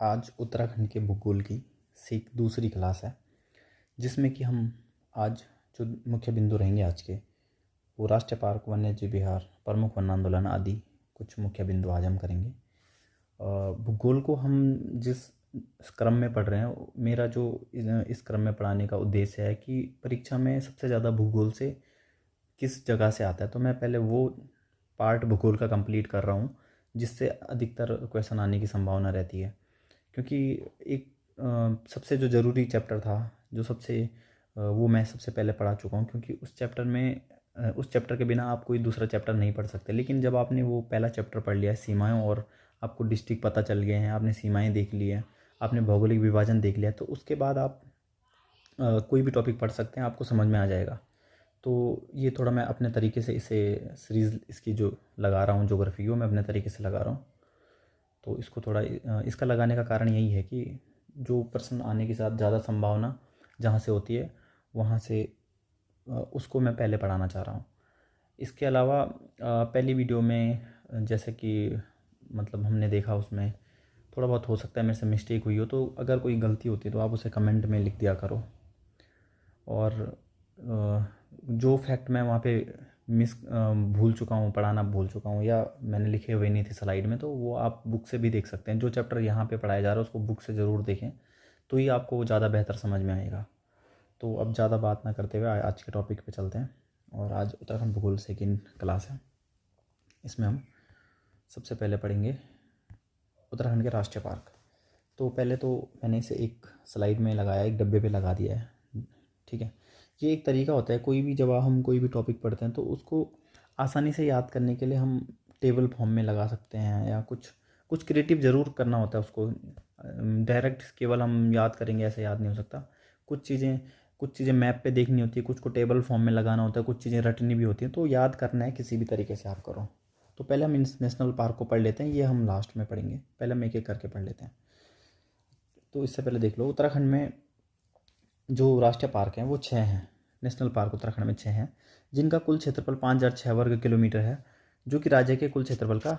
आज उत्तराखंड के भूगोल की सीख दूसरी क्लास है, जिसमें कि हम आज जो मुख्य बिंदु रहेंगे आज के, वो राष्ट्रीय पार्क, वन्यजीव विहार, प्रमुख वन आंदोलन आदि कुछ मुख्य बिंदु आज हम करेंगे। भूगोल को हम जिस क्रम में पढ़ रहे हैं, मेरा जो इस क्रम में पढ़ाने का उद्देश्य है कि परीक्षा में सबसे ज़्यादा भूगोल से किस जगह से आता है, तो मैं पहले वो पार्ट भूगोल का कंप्लीट कर रहा हूँ जिससे अधिकतर क्वेश्चन आने की संभावना रहती है। क्योंकि एक सबसे जो ज़रूरी चैप्टर था, जो सबसे वो मैं सबसे पहले पढ़ा चुका हूँ, क्योंकि उस चैप्टर में उस चैप्टर के बिना आप कोई दूसरा चैप्टर नहीं पढ़ सकते। लेकिन जब आपने वो पहला चैप्टर पढ़ लिया है सीमाएं, और आपको डिस्ट्रिक्ट पता चल गए हैं, आपने सीमाएं देख ली है, आपने भौगोलिक विभाजन देख लिया, तो उसके बाद आप कोई भी टॉपिक पढ़ सकते हैं, आपको समझ में आ जाएगा। तो ये थोड़ा मैं अपने तरीके से इसे सीरीज़ इसकी जो लगा रहा हूँ ज्योग्राफी, वो मैं अपने तरीके से लगा रहा हूँ। तो इसको थोड़ा इसका लगाने का कारण यही है कि जो प्रश्न आने के साथ ज़्यादा संभावना जहाँ से होती है, वहाँ से उसको मैं पहले पढ़ाना चाह रहा हूँ। इसके अलावा पहली वीडियो में जैसे कि मतलब हमने देखा, उसमें थोड़ा बहुत हो सकता है मेरे से मिस्टेक हुई हो, तो अगर कोई गलती होती है तो आप उसे कमेंट में लिख दिया करो। और जो फैक्ट मैं वहाँ पे भूल चुका हूँ, पढ़ाना भूल चुका हूँ, या मैंने लिखे हुए नहीं थे स्लाइड में, तो वो आप बुक से भी देख सकते हैं। जो चैप्टर यहाँ पे पढ़ाया जा रहा है उसको बुक से ज़रूर देखें, तो ही आपको ज़्यादा बेहतर समझ में आएगा। तो अब ज़्यादा बात ना करते हुए आज के टॉपिक पे चलते हैं। और आज उत्तराखंड भूगोल सेकेंड क्लास है। इसमें हम सबसे पहले पढ़ेंगे उत्तराखंड के राष्ट्रीय पार्क। तो पहले तो मैंने इसे एक स्लाइड में लगाया, एक डब्बे पे लगा दिया है, ठीक है। ये एक तरीका होता है, कोई भी जब हम कोई भी टॉपिक पढ़ते हैं तो उसको आसानी से याद करने के लिए हम टेबल फॉर्म में लगा सकते हैं, या कुछ क्रिएटिव ज़रूर करना होता है उसको। डायरेक्ट केवल हम याद करेंगे ऐसे याद नहीं हो सकता। कुछ चीज़ें मैप पे देखनी होती है, कुछ को टेबल फॉर्म में लगाना होता है, कुछ चीज़ें रटनी भी होती हैं। तो याद करना है किसी भी तरीके से आप करो। तो पहले हम इन नेशनल पार्क को पढ़ लेते हैं, ये हम लास्ट में पढ़ेंगे, पहले हम एक एक करके पढ़ लेते हैं। तो इससे पहले देख लो, उत्तराखंड में जो राष्ट्रीय पार्क हैं वो 6 हैं। नेशनल पार्क उत्तराखंड में 6 हैं, जिनका कुल क्षेत्रफल 5006 वर्ग किलोमीटर है, जो कि राज्य के कुल क्षेत्रफल का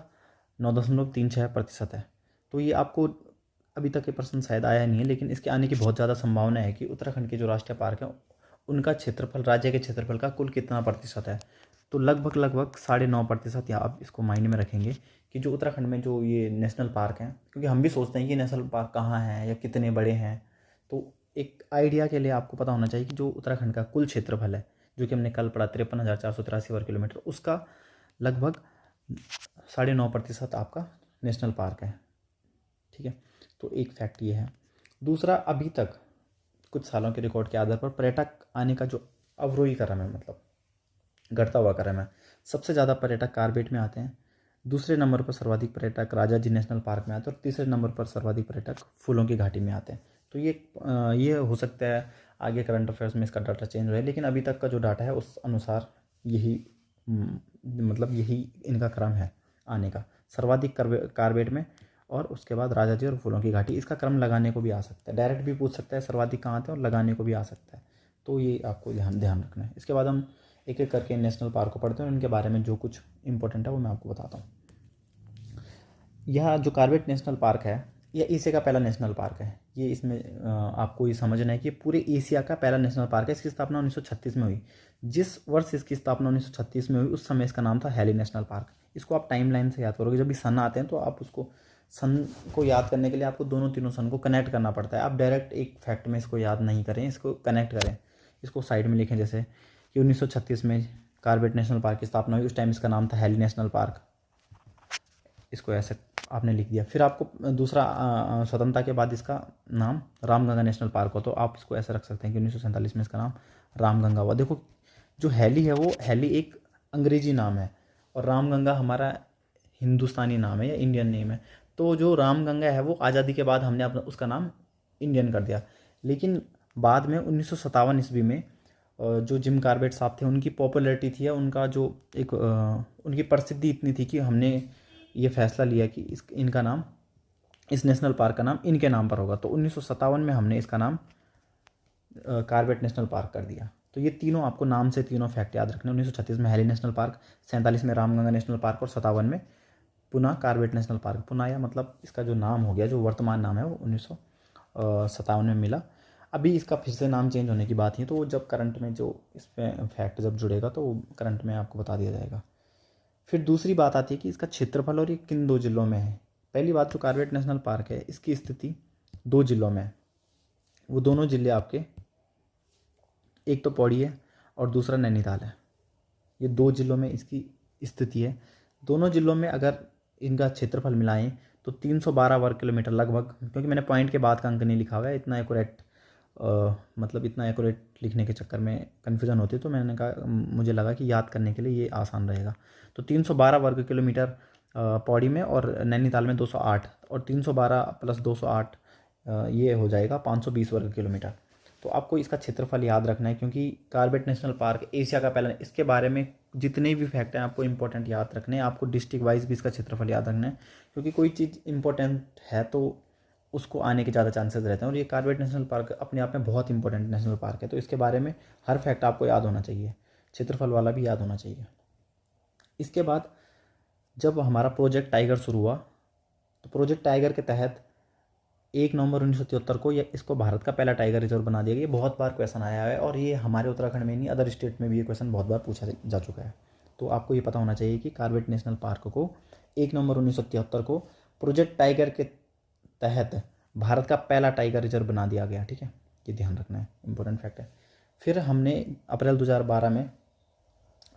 9.36% है। तो ये आपको अभी तक ये प्रश्न शायद आया नहीं है, लेकिन इसके आने की बहुत ज़्यादा संभावना है कि उत्तराखंड के जो राष्ट्रीय पार्क हैं उनका क्षेत्रफल राज्य के क्षेत्रफल का कुल कितना प्रतिशत है। तो लगभग 9.5%, या आप इसको माइंड में रखेंगे कि जो उत्तराखंड में जो ये नेशनल पार्क हैं, क्योंकि हम भी सोचते हैं कि नेशनल पार्क कहाँ हैं या कितने बड़े हैं, तो एक आइडिया के लिए आपको पता होना चाहिए कि जो उत्तराखंड का कुल क्षेत्रफल है, जो कि हमने कल पढ़ा 53,483 वर्ग किलोमीटर, उसका लगभग 9.5% आपका नेशनल पार्क है, ठीक है। तो एक फैक्ट ये है। दूसरा, अभी तक कुछ सालों के रिकॉर्ड के आधार पर पर्यटक आने का जो अवरोही क्रम है, मतलब घटता हुआ क्रम है, सबसे ज़्यादा पर्यटक कार्बेट में आते हैं, दूसरे नंबर पर सर्वाधिक पर्यटक राजाजी नेशनल पार्क में आते हैं, और तीसरे नंबर पर सर्वाधिक पर्यटक फूलों की घाटी में आते हैं। तो ये हो सकता है आगे करंट अफेयर्स में इसका डाटा चेंज रहे, लेकिन अभी तक का जो डाटा है उस अनुसार यही मतलब यही इनका क्रम है आने का, सर्वाधिक कार्बेट में, और उसके बाद राजाजी और फूलों की घाटी। इसका क्रम लगाने को भी आ सकता है, डायरेक्ट भी पूछ सकता है सर्वाधिक कहाँ थे, और लगाने को भी आ सकता है। तो ये आपको ध्यान रखना है। इसके बाद हम एक एक करके नेशनल पार्क को पढ़ते हैं, और इनके बारे में जो कुछ इंपॉर्टेंट है वो मैं आपको बताता हूँ। यह जो कार्बेट नेशनल पार्क है, यह एशिया का पहला नेशनल पार्क है। ये इसमें आपको ये समझना है कि पूरे एशिया का पहला नेशनल पार्क है। इसकी स्थापना 1936 में हुई। जिस वर्ष इसकी स्थापना 1936 में हुई, उस समय इसका नाम था हैली नेशनल पार्क। इसको आप टाइम लाइन से याद करोगे, जब भी सन आते हैं तो आप उसको सन को याद करने के लिए आपको दोनों तीनों सन को कनेक्ट करना पड़ता है। आप डायरेक्ट एक फैक्ट में इसको याद नहीं करें, इसको कनेक्ट करें, इसको साइड में लिखें। जैसे कि 1936 में कार्बेट नेशनल पार्क की स्थापना हुई, उस टाइम इसका नाम था हैली नेशनल पार्क, इसको ऐसे आपने लिख दिया। फिर आपको दूसरा स्वतंत्रता के बाद इसका नाम रामगंगा नेशनल पार्क हो, तो आप इसको ऐसे रख सकते हैं कि 1947 में इसका नाम रामगंगा हुआ। देखो, जो हैली है वो हैली एक अंग्रेजी नाम है, और रामगंगा हमारा हिंदुस्तानी नाम है या इंडियन नेम है। तो जो रामगंगा है वो आज़ादी के बाद हमने अपना उसका नाम इंडियन कर दिया। लेकिन बाद में 1957 ईस्वी में जो जिम कार्बेट साहब थे, उनकी पॉपुलैरिटी थी, या उनका जो एक उनकी प्रसिद्धि इतनी थी कि हमने ये फैसला लिया कि इनका नाम, इस नेशनल पार्क का नाम इनके नाम पर होगा। तो 1957 में हमने इसका नाम कार्बेट नेशनल पार्क कर दिया। तो ये तीनों आपको नाम से तीनों फैक्ट याद रखने। 1936 में हैली नेशनल पार्क, 47 में रामगंगा नेशनल पार्क, और 57 में पुना कार्बेट नेशनल पार्क। पुनाया मतलब इसका जो नाम हो गया, जो वर्तमान नाम है वो 1957 में मिला। अभी इसका फिर से नाम चेंज होने की बात है, तो वो जब करंट में जो इस पर फैक्ट जब जुड़ेगा तो करंट में आपको बता दिया जाएगा। फिर दूसरी बात आती है कि इसका क्षेत्रफल और ये किन 2 जिलों में है। पहली बात, जो कार्बेट नेशनल पार्क है इसकी स्थिति 2 जिलों में है। वो दोनों जिले आपके, एक तो पौड़ी है और दूसरा नैनीताल है। ये 2 जिलों में इसकी स्थिति है। दोनों जिलों में अगर इनका क्षेत्रफल मिलाएं तो 312 वर्ग किलोमीटर लगभग, क्योंकि मैंने पॉइंट के बाद का अंक नहीं लिखा हुआ है, इतना एक्यूरेट मतलब इतना एक्यूरेट लिखने के चक्कर में कन्फ्यूज़न होती है, तो मैंने कहा मुझे लगा कि याद करने के लिए ये आसान रहेगा। तो 312 वर्ग किलोमीटर पौड़ी में और नैनीताल में 208, और 312 प्लस 208 ये हो जाएगा 520 वर्ग किलोमीटर। तो आपको इसका क्षेत्रफल याद रखना है, क्योंकि कार्बेट नेशनल पार्क एशिया का पहला, इसके बारे में जितने भी फैक्ट हैं आपको इंपॉर्टेंट याद रखने हैं। आपको डिस्ट्रिक्ट वाइज भी इसका क्षेत्रफल याद रखना है, क्योंकि कोई चीज़ इंपॉर्टेंट है तो उसको आने के ज़्यादा चांसेस रहते हैं। और ये कार्बेट नेशनल पार्क अपने आप में बहुत इंपॉर्टेंट नेशनल पार्क है, तो इसके बारे में हर फैक्ट आपको याद होना चाहिए, क्षेत्रफल वाला भी याद होना चाहिए। इसके बाद जब हमारा प्रोजेक्ट टाइगर शुरू हुआ, तो प्रोजेक्ट टाइगर के तहत 1 नवंबर 1973 को ये इसको भारत का पहला टाइगर रिजर्व बना दिया गया। ये बहुत बार क्वेश्चन आया है, और ये हमारे उत्तराखंड में नहीं, अदर स्टेट में भी ये क्वेश्चन बहुत बार पूछा जा चुका है। तो आपको ये पता होना चाहिए कि कार्बेट नेशनल पार्क को 1 नवंबर 1973 को प्रोजेक्ट टाइगर के तहत भारत का पहला टाइगर रिजर्व बना दिया गया। ठीक है, ये ध्यान रखना है, इंपॉर्टेंट फैक्ट है। फिर हमने अप्रैल 2012 में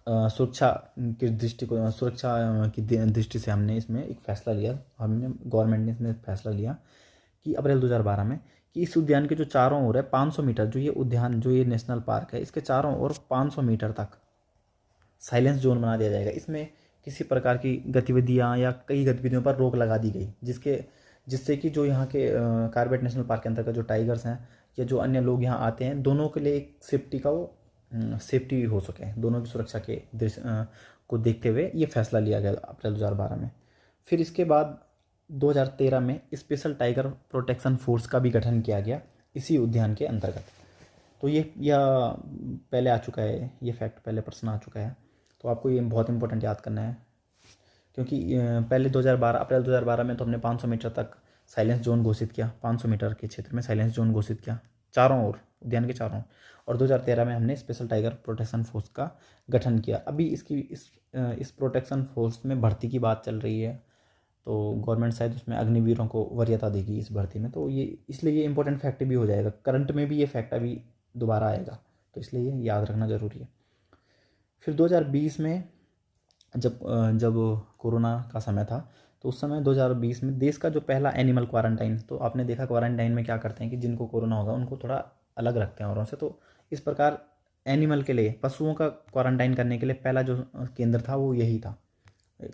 सुरक्षा की दृष्टि से हमने इसमें एक फ़ैसला लिया, हमने गवर्नमेंट ने इसमें फैसला लिया कि अप्रैल 2012 में कि इस उद्यान के जो चारों ओर है 500 मीटर, जो ये उद्यान, जो ये नेशनल पार्क है, इसके चारों ओर 500 मीटर तक साइलेंस जोन बना दिया जाएगा। इसमें किसी प्रकार की गतिविधियाँ या कई गतिविधियों पर रोक लगा दी गई, जिससे कि जो यहाँ के कार्बेट नेशनल पार्क के अंतर्गत जो टाइगर्स हैं या जो अन्य लोग यहाँ आते हैं, दोनों के लिए एक सेफ्टी हो सके, दोनों की सुरक्षा के दृश्य को देखते हुए ये फैसला लिया गया अप्रैल 2012 में। फिर इसके बाद 2013 में स्पेशल टाइगर प्रोटेक्शन फोर्स का भी गठन किया गया इसी उद्यान के अंतर्गत। तो ये पहले आ चुका है, ये फैक्ट पहले प्रश्न आ चुका है, तो आपको ये बहुत इंपॉर्टेंट याद करना है, क्योंकि पहले अप्रैल 2012 में तो हमने 500 मीटर तक साइलेंस जोन घोषित किया, 500 मीटर के क्षेत्र में साइलेंस जोन घोषित किया चारों ओर, उद्यान के चारों ओर। और 2013 में हमने स्पेशल टाइगर प्रोटेक्शन फोर्स का गठन किया। अभी इस प्रोटेक्शन फोर्स में भर्ती की बात चल रही है, तो गवर्नमेंट शायद उसमें अग्निवीरों को वरीयता देगी इस भर्ती में, तो ये इसलिए ये इंपॉर्टेंट फैक्ट भी हो जाएगा। करंट में भी ये फैक्ट अभी दोबारा आएगा, तो इसलिए ये याद रखना ज़रूरी है। फिर 2020 में जब कोरोना का समय था, तो उस समय 2020 में देश का जो पहला एनिमल क्वारंटाइन, तो आपने देखा क्वारंटाइन में क्या करते हैं कि जिनको कोरोना होगा उनको थोड़ा अलग रखते हैं औरों से, तो इस प्रकार एनिमल के लिए, पशुओं का क्वारंटाइन करने के लिए पहला जो केंद्र था वो यही था,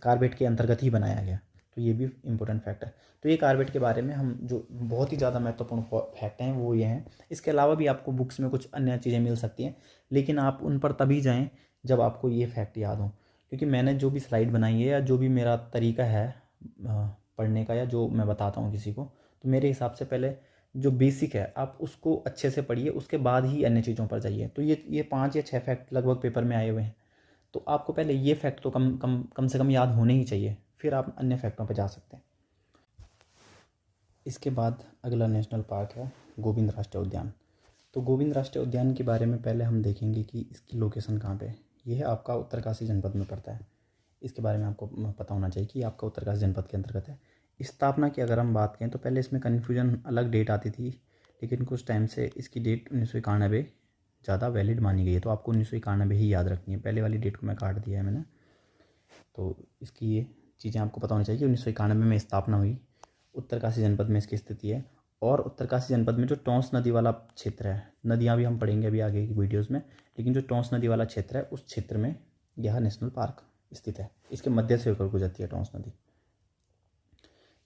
कार्बेट के अंतर्गत ही बनाया गया। तो ये भी इम्पोर्टेंट फैक्ट है। तो ये कार्बेट के बारे में हम जो बहुत ही ज़्यादा महत्वपूर्ण फैक्ट हैं वो ये हैं। इसके अलावा भी आपको बुक्स में कुछ अन्य चीज़ें मिल सकती हैं, लेकिन आप उन पर तभी जाएँ जब आपको ये फैक्ट याद हो, क्योंकि मैंने जो भी स्लाइड बनाई है या जो भी मेरा तरीका है पढ़ने का, या जो मैं बताता हूँ किसी को, तो मेरे हिसाब से पहले जो बेसिक है आप उसको अच्छे से पढ़िए, उसके बाद ही अन्य चीज़ों पर जाइए। तो ये 5 या 6 फैक्ट लगभग पेपर में आए हुए हैं, तो आपको पहले ये फैक्ट तो कम से कम याद होने ही चाहिए, फिर आप अन्य फैक्टों पर जा सकते हैं। इसके बाद अगला नेशनल पार्क है गोविंद राष्ट्रीय उद्यान। तो गोविंद राष्ट्रीय उद्यान के बारे में पहले हम देखेंगे कि इसकी लोकेशन कहाँ पे है। यह आपका उत्तरकाशी जनपद में पड़ता है। इसके बारे में आपको पता होना चाहिए कि आपका उत्तरकाशी जनपद के अंतर्गत है। स्थापना की अगर हम बात करें तो पहले इसमें कन्फ्यूजन अलग डेट आती थी, लेकिन कुछ टाइम से इसकी डेट 1991 ज़्यादा वैलिड मानी गई है, तो आपको 1991 ही याद रखनी है। पहले वाली डेट को मैं काट दिया है मैंने, तो इसकी ये चीज़ें आपको पता होनी चाहिए कि 1991 में स्थापना हुई। उत्तरकाशी जनपद में इसकी स्थिति है, और उत्तरकाशी जनपद में जो टोंस नदी वाला क्षेत्र है, नदियाँ भी हम पढ़ेंगे अभी आगे की वीडियोज़ में, लेकिन जो टोंस नदी वाला क्षेत्र है उस क्षेत्र में यह नेशनल पार्क स्थित है। इसके मध्य से होकर गुजरती है टोंस नदी।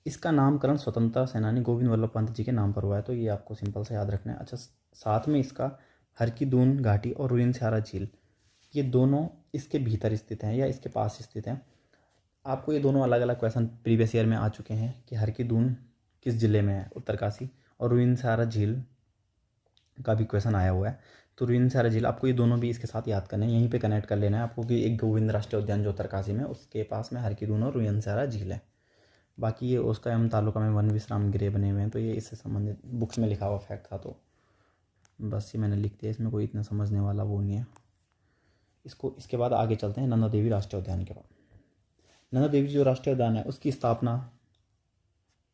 इसका नामकरण स्वतंत्रता सेनानी गोविंद वल्लभ पंत जी के नाम पर हुआ है, तो ये आपको सिंपल से याद रखना है। अच्छा, साथ में इसका हर की दून घाटी और रुइन स्यारा झील, ये दोनों इसके भीतर स्थित हैं या इसके पास स्थित हैं। आपको ये दोनों अलग अलग क्वेश्चन प्रीवियस ईयर में आ चुके हैं कि हर की दून किस ज़िले में है, उत्तरकाशी, और रुइन स्यारा झील का भी क्वेश्चन आया हुआ है। तो रुइंसारा झील, आपको ये दोनों भी इसके साथ याद करना है, यहीं पे कनेक्ट कर लेना है आपको कि एक गोविंद राष्ट्रीय उद्यान जो उत्तरकाशी में, उसके पास में हरकी-दून और रुइंसारा झील है। बाकी ये उसका एवं तालुका में वन विश्राम गृह बने हुए हैं, तो ये इससे संबंधित बुक्स में लिखा हुआ फैक्ट था, तो बस ये मैंने लिख दिया, इसमें कोई इतना समझने वाला वो नहीं है इसको। इसके बाद आगे चलते हैं नंदा देवी राष्ट्रीय उद्यान के बाद। नंदा देवी जो राष्ट्रीय उद्यान है उसकी स्थापना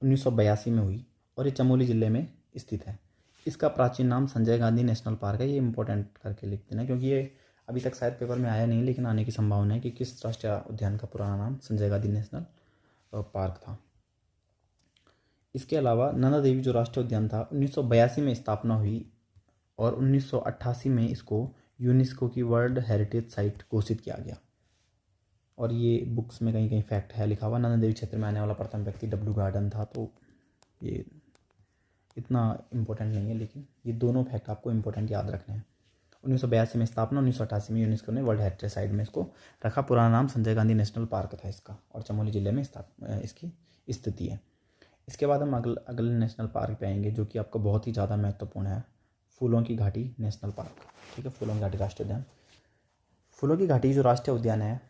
1982 में हुई और ये चमोली ज़िले में स्थित है। इसका प्राचीन नाम संजय गांधी नेशनल पार्क है। ये इंपॉर्टेंट करके लिख देना क्योंकि ये अभी तक शायद पेपर में आया नहीं, लेकिन आने की संभावना है कि किस राष्ट्रीय उद्यान का पुराना नाम संजय गांधी नेशनल पार्क था। इसके अलावा नंदा देवी जो राष्ट्रीय उद्यान था 1982 में स्थापना हुई और 1988 में इसको यूनेस्को की वर्ल्ड हेरिटेज साइट घोषित किया गया। और ये बुक्स में कहीं कहीं फैक्ट है लिखा हुआ। नंदा देवी क्षेत्र में आने वाला प्रथम व्यक्ति डब्ल्यू गार्डन था, तो ये इतना इम्पोर्टेंट नहीं है, लेकिन ये दोनों फैक्ट आपको इम्पोर्टेंट याद रखने हैं। 1982 में स्थापना, 1988 में यूनेस्को ने वर्ल्ड हेरिटेज साइट में इसको रखा। पुराना नाम संजय गांधी नेशनल पार्क था इसका और चमोली ज़िले में इसकी स्थिति है। इसके बाद हम अगले नेशनल पार्क पे आएंगे जो कि आपका बहुत ही ज़्यादा महत्वपूर्ण है, फूलों की घाटी नेशनल पार्क। ठीक है, फूलों की घाटी राष्ट्रीय उद्यान। फूलों की घाटी जो राष्ट्रीय उद्यान है,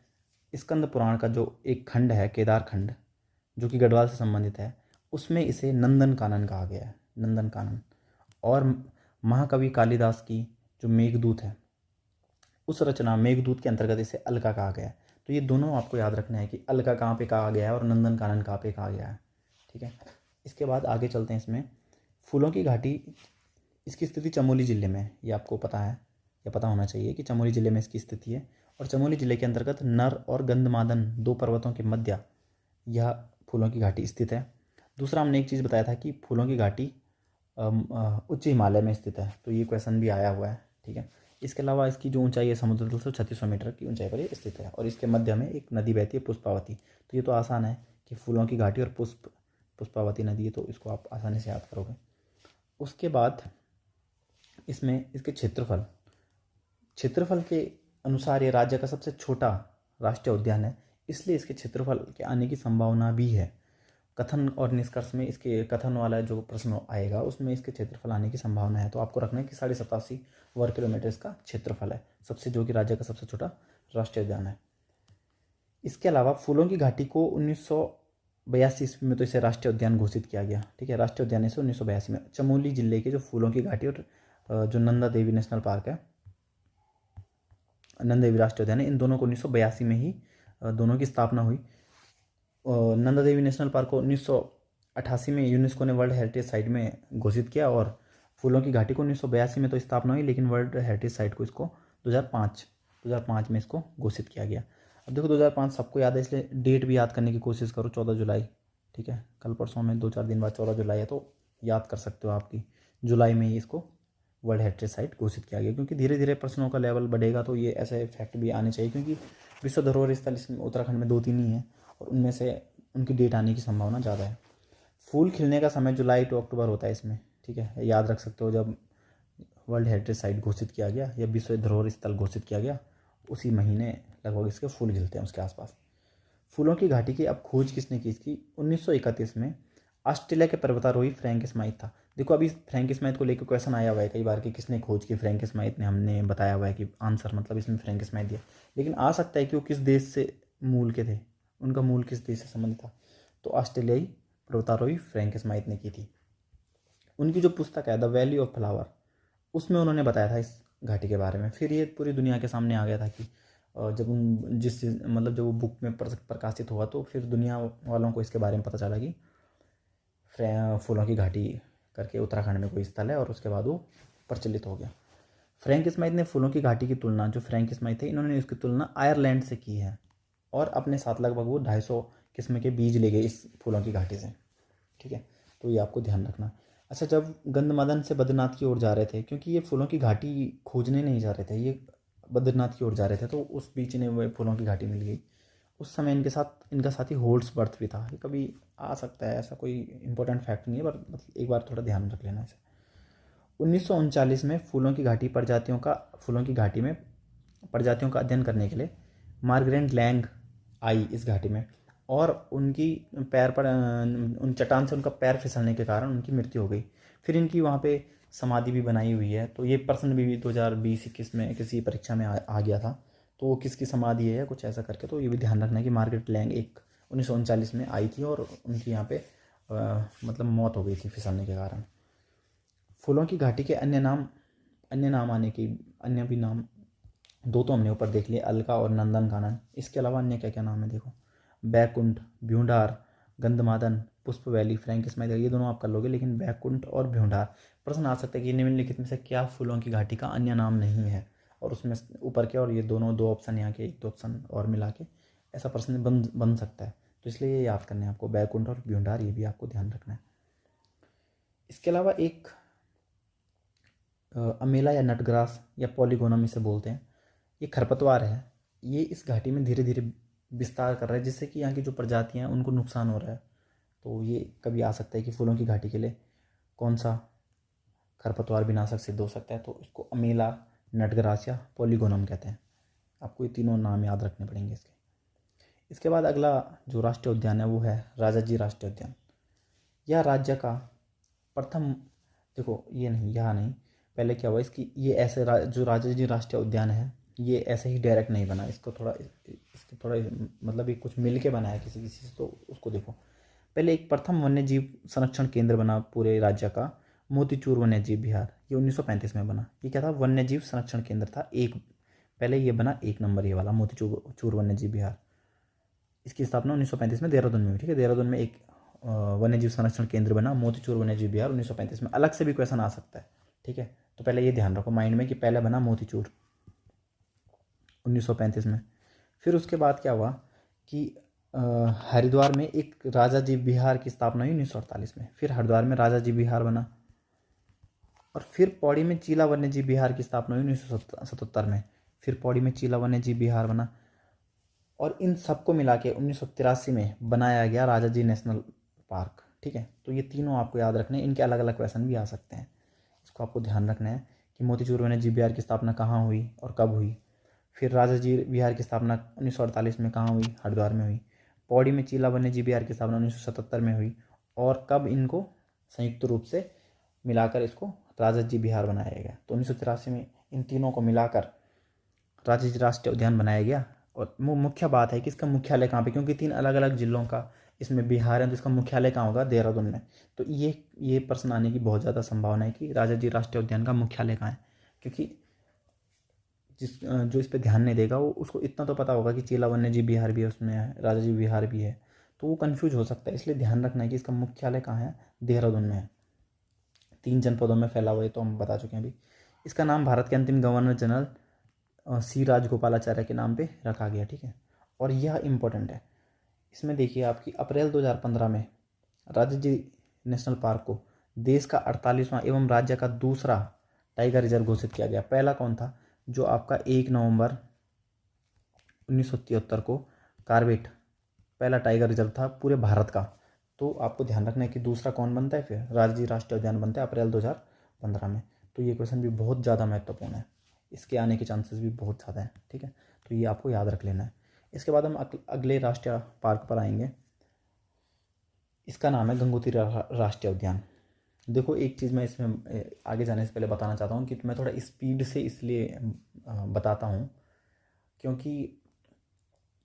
स्कंद पुराण का जो एक खंड है, केदार खंड, जो कि गढ़वाल से संबंधित है, उसमें इसे नंदन कानन कहा गया है, नंदन कानन। और महाकवि कालिदास की जो मेघदूत है, उस रचना मेघदूत के अंतर्गत इसे अलका कहा गया है। तो ये दोनों आपको याद रखना है कि अलका कहाँ पे कहा गया है और नंदन कानन कहाँ पे कहा गया है। ठीक है, इसके बाद आगे चलते हैं। इसमें फूलों की घाटी, इसकी स्थिति चमोली ज़िले में है। ये आपको पता है या पता होना चाहिए कि चमोली ज़िले में इसकी स्थिति है और चमोली ज़िले के अंतर्गत नर और गंधमादन दो पर्वतों के मध्य यह फूलों की घाटी स्थित है। दूसरा हमने एक चीज़ बताया था कि फूलों की घाटी उच्च हिमालय में स्थित है, तो ये क्वेश्चन भी आया हुआ है। ठीक है, इसके अलावा इसकी जो ऊंचाई है समुद्र तल से 3600 मीटर की ऊंचाई पर ये स्थित है और इसके मध्य में एक नदी बहती है, पुष्पावती। तो ये तो आसान है कि फूलों की घाटी और पुष्पावती नदी है, तो इसको आप आसानी से याद करोगे। उसके बाद इसमें इसके क्षेत्रफल के अनुसार ये राज्य का सबसे छोटा राष्ट्रीय उद्यान है, इसलिए इसके क्षेत्रफल के आने की संभावना भी है। कथन और निष्कर्ष में इसके कथन वाला जो प्रश्न आएगा उसमें इसके क्षेत्रफल आने की संभावना है। तो आपको रखना है कि 87.5 वर्ग किलोमीटर इसका क्षेत्रफल है, सबसे, जो कि राज्य का सबसे छोटा राष्ट्रीय उद्यान है। इसके अलावा फूलों की घाटी को 1982 ईस्वी में तो इसे राष्ट्रीय उद्यान घोषित किया गया। ठीक है, राष्ट्रीय उद्यान इसे 1982 में चमोली जिले के जो फूलों की घाटी और जो नंदा देवी नेशनल पार्क है, नंदा देवी राष्ट्रीय उद्यान है, इन दोनों को 1982 में ही दोनों की स्थापना हुई। नंदा देवी नेशनल पार्क को 1988 में यूनेस्को ने वर्ल्ड हेरिटेज साइट में घोषित किया और फूलों की घाटी को 1982 में तो स्थापना हुई, लेकिन वर्ल्ड हेरिटेज साइट को इसको 2005 में इसको घोषित किया गया। अब देखो 2005 सबको याद है, इसलिए डेट भी याद करने की कोशिश करो, 14 जुलाई। ठीक है, कल परसों में 2-4 दिन बाद 14 जुलाई है, तो याद कर सकते हो आपकी जुलाई में ही इसको वर्ल्ड हेरिटेज साइट घोषित किया गया। क्योंकि धीरे धीरे प्रश्नों का लेवल बढ़ेगा तो ये ऐसे फैक्ट भी आने चाहिए, क्योंकि विश्व धरोहर स्थल इसमें उत्तराखंड में 2-3 ही हैं और उनमें से उनकी डेट आने की संभावना ज़्यादा है। फूल खिलने का समय जुलाई टू अक्टूबर होता है इसमें। ठीक है, याद रख सकते हो, जब वर्ल्ड हेरिटेज साइट घोषित किया गया या विश्व धरोहर स्थल घोषित किया गया, उसी महीने लगभग इसके फूल खिलते हैं उसके आसपास। फूलों की घाटी की अब खोज किसने की इसकी? 1931 में ऑस्ट्रेलिया के पर्वतारोही फ्रैंक स्माइथ था। देखो अभी फ्रैंक स्माइथ को लेकर क्वेश्चन आया हुआ है कई बार कि किसने खोज की, फ्रैंक स्माइथ ने, हमने बताया हुआ है कि आंसर मतलब इसमें फ्रैंक स्माइथ दिया, लेकिन आ सकता है कि वो किस देश से मूल के थे, उनका मूल किस देश से संबंधित था। तो ऑस्ट्रेलियाई पर्वतारोही फ्रैंक स्माइथ ने की थी। उनकी जो पुस्तक है द वैली ऑफ फ्लावर, उसमें उन्होंने बताया था इस घाटी के बारे में। फिर ये पूरी दुनिया के सामने आ गया था कि जब वो बुक में प्रकाशित हुआ तो फिर दुनिया वालों को इसके बारे में पता चला कि फूलों की घाटी करके उत्तराखंड में कोई स्थल है, और उसके बाद वो प्रचलित हो गया। फ्रैंक स्माइथ ने फूलों की घाटी की तुलना, जो फ्रैंक स्माइथ थे इन्होंने इसकी तुलना आयरलैंड से की है और अपने साथ लगभग वो 250 किस्म के बीज ले गए इस फूलों की घाटी से। ठीक है, तो ये आपको ध्यान रखना। अच्छा, जब गंधमादन से बद्रीनाथ की ओर जा रहे थे, क्योंकि ये फूलों की घाटी खोजने नहीं जा रहे थे, ये बद्रीनाथ की ओर जा रहे थे, तो उस बीच ने वो फूलों की घाटी मिल गई। उस समय इनका साथी होल्ड्सवर्थ भी था। ये कभी आ सकता है, ऐसा कोई इंपॉर्टेंट फैक्ट नहीं है, पर मतलब एक बार थोड़ा ध्यान रख लेना इसे। 1939 में फूलों की घाटी में प्रजातियों का अध्ययन करने के लिए मार्गरेट लैंग आई इस घाटी में, और उनकी पैर पर उन चट्टान से उनका पैर फिसलने के कारण उनकी मृत्यु हो गई। फिर इनकी वहाँ पे समाधि भी बनाई हुई है। तो ये प्रश्न भी 2020-21 में किसी परीक्षा में आ गया था। तो वो किसकी समाधि है कुछ ऐसा करके, तो ये भी ध्यान रखना है कि मार्गरेट लैंग एक 1939 में आई थी और उनकी यहाँ पे मतलब मौत हो गई थी फिसलने के कारण। फूलों की घाटी के अन्य नाम आने की अन्य भी नाम दो तो हमने ऊपर देख लिए, अलका और नंदनकानन। इसके अलावा अन्य क्या क्या नाम है देखो, बैकुंठ, भ्यूंडार, गंधमादन, पुष्प वैली, फ्रैंकिस मैदान, ये दोनों आप कर लोगे। लेकिन बैकुंठ और भ्यूंडार प्रश्न आ सकता है कि निम्नलिखित में से क्या फूलों की घाटी का अन्य नाम नहीं है, और उसमें ऊपर के और ये दोनों दो ऑप्शन यहाँ के एक दो ऑप्शन और मिला के ऐसा प्रश्न बन सकता है। तो इसलिए ये याद करना है आपको, बैकुंठ और भ्यूंडार, ये भी आपको ध्यान रखना है। इसके अलावा एक अमेला या नटग्रास या पॉलीगोनम इसे बोलते हैं, ये खरपतवार है। ये इस घाटी में धीरे धीरे विस्तार कर रहा है, जिससे कि यहाँ की जो प्रजातियाँ हैं उनको नुकसान हो रहा है। तो ये कभी आ सकता है कि फूलों की घाटी के लिए कौन सा खरपतवार विनाशक सिद्ध हो सकता है, तो इसको अमेला, नटग्रास या पॉलीगोनम कहते हैं। आपको ये तीनों नाम याद रखने पड़ेंगे इसके। इसके बाद अगला जो राष्ट्रीय उद्यान है वो है राजाजी राष्ट्रीय उद्यान। यह राज्य का प्रथम, देखो ये नहीं, यहाँ नहीं, पहले क्या हुआ इसकी, ये ऐसे जो राजाजी राष्ट्रीय उद्यान है ये ऐसे ही डायरेक्ट नहीं बना, इसको थोड़ा मतलब ये कुछ मिल के बना है किसी से, तो उसको देखो। पहले एक प्रथम वन्य जीव संरक्षण केंद्र बना पूरे राज्य का, मोतीचूर वन्य जीव विहार, ये 1935 में बना। ये क्या था, वन्य जीव संरक्षण केंद्र था एक, पहले ये बना 1 नंबर ये वाला मोतीचूर वन्य जीव विहार। इसकी स्थापना 1935 में देहरादून में हुई। ठीक है, देहरादून में एक वन्य जीव संरक्षण केंद्र बना मोतीचूर वन्य जीव विहार 1935 में। अलग से भी क्वेश्चन आ सकता है, ठीक है, तो पहले ये ध्यान रखो माइंड में कि पहले बना मोतीचूर 1935 में। फिर उसके बाद क्या हुआ कि हरिद्वार में एक राजाजी विहार की स्थापना हुई 1948 में। फिर हरिद्वार में राजाजी विहार बना, और फिर पौड़ी में चीला वन्यजीव विहार की स्थापना हुई 1977 में। फिर पौड़ी में चीला वन्यजीव विहार बना, और इन सबको मिला के 1983 में बनाया गया राजाजी नेशनल पार्क। ठीक है, तो ये तीनों आपको याद रखने, इनके अलग अलग क्वेश्चन भी आ सकते हैं। इसको आपको ध्यान रखना है कि मोतीचूर वन्यजीव विहार की स्थापना कहाँ हुई और कब हुई। फिर राजाजी विहार की स्थापना 1948 में कहाँ हुई, हरिद्वार में हुई। पौड़ी में चीला वन्यजीव विहार की स्थापना 1977 में हुई, और कब इनको संयुक्त रूप से मिलाकर इसको राजाजी विहार बनाया गया। तो 1983 में इन तीनों को मिलाकर राजाजी राष्ट्रीय उद्यान बनाया गया। और मुख्य बात है कि इसका मुख्यालय कहाँ पे, क्योंकि 3 अलग अलग जिलों का इसमें बिहार है, तो इसका मुख्यालय कहाँ होगा, देहरादून में। तो ये प्रश्न आने की बहुत ज़्यादा संभावना है कि राजाजी राष्ट्रीय उद्यान का मुख्यालय कहाँ है, क्योंकि जो इस पर ध्यान नहीं देगा वो, उसको इतना तो पता होगा कि चीला वन्यजीव विहार भी है उसमें, है राजाजी विहार भी है, तो वो कन्फ्यूज हो सकता है। इसलिए ध्यान रखना है कि इसका मुख्यालय कहाँ है, देहरादून में है। 3 जनपदों में फैला हुआ है, तो हम बता चुके हैं अभी। इसका नाम भारत के अंतिम गवर्नर जनरल सी राजगोपालाचार्य के नाम पे रखा गया। ठीक है, और यह इम्पोर्टेंट है। इसमें देखिए आपकी अप्रैल 2015 में राजाजी नेशनल पार्क को देश का 48वां एवं राज्य का दूसरा टाइगर रिजर्व घोषित किया गया। पहला कौन था, जो आपका 1 नवंबर 1973 को कार्बेट पहला टाइगर रिजर्व था पूरे भारत का। तो आपको ध्यान रखना है कि दूसरा कौन बनता है, फिर राजाजी राष्ट्रीय उद्यान बनता है अप्रैल 2015 में। तो ये क्वेश्चन भी बहुत ज़्यादा महत्वपूर्ण है, इसके आने के चांसेस भी बहुत ज़्यादा हैं। ठीक है, तो ये आपको याद रख लेना है। इसके बाद हम अगले राष्ट्रीय पार्क पर आएंगे। इसका नाम है गंगोत्री राष्ट्रीय उद्यान। देखो एक चीज़ मैं इसमें आगे जाने से पहले बताना चाहता हूँ कि मैं थोड़ा स्पीड से इसलिए बताता हूँ क्योंकि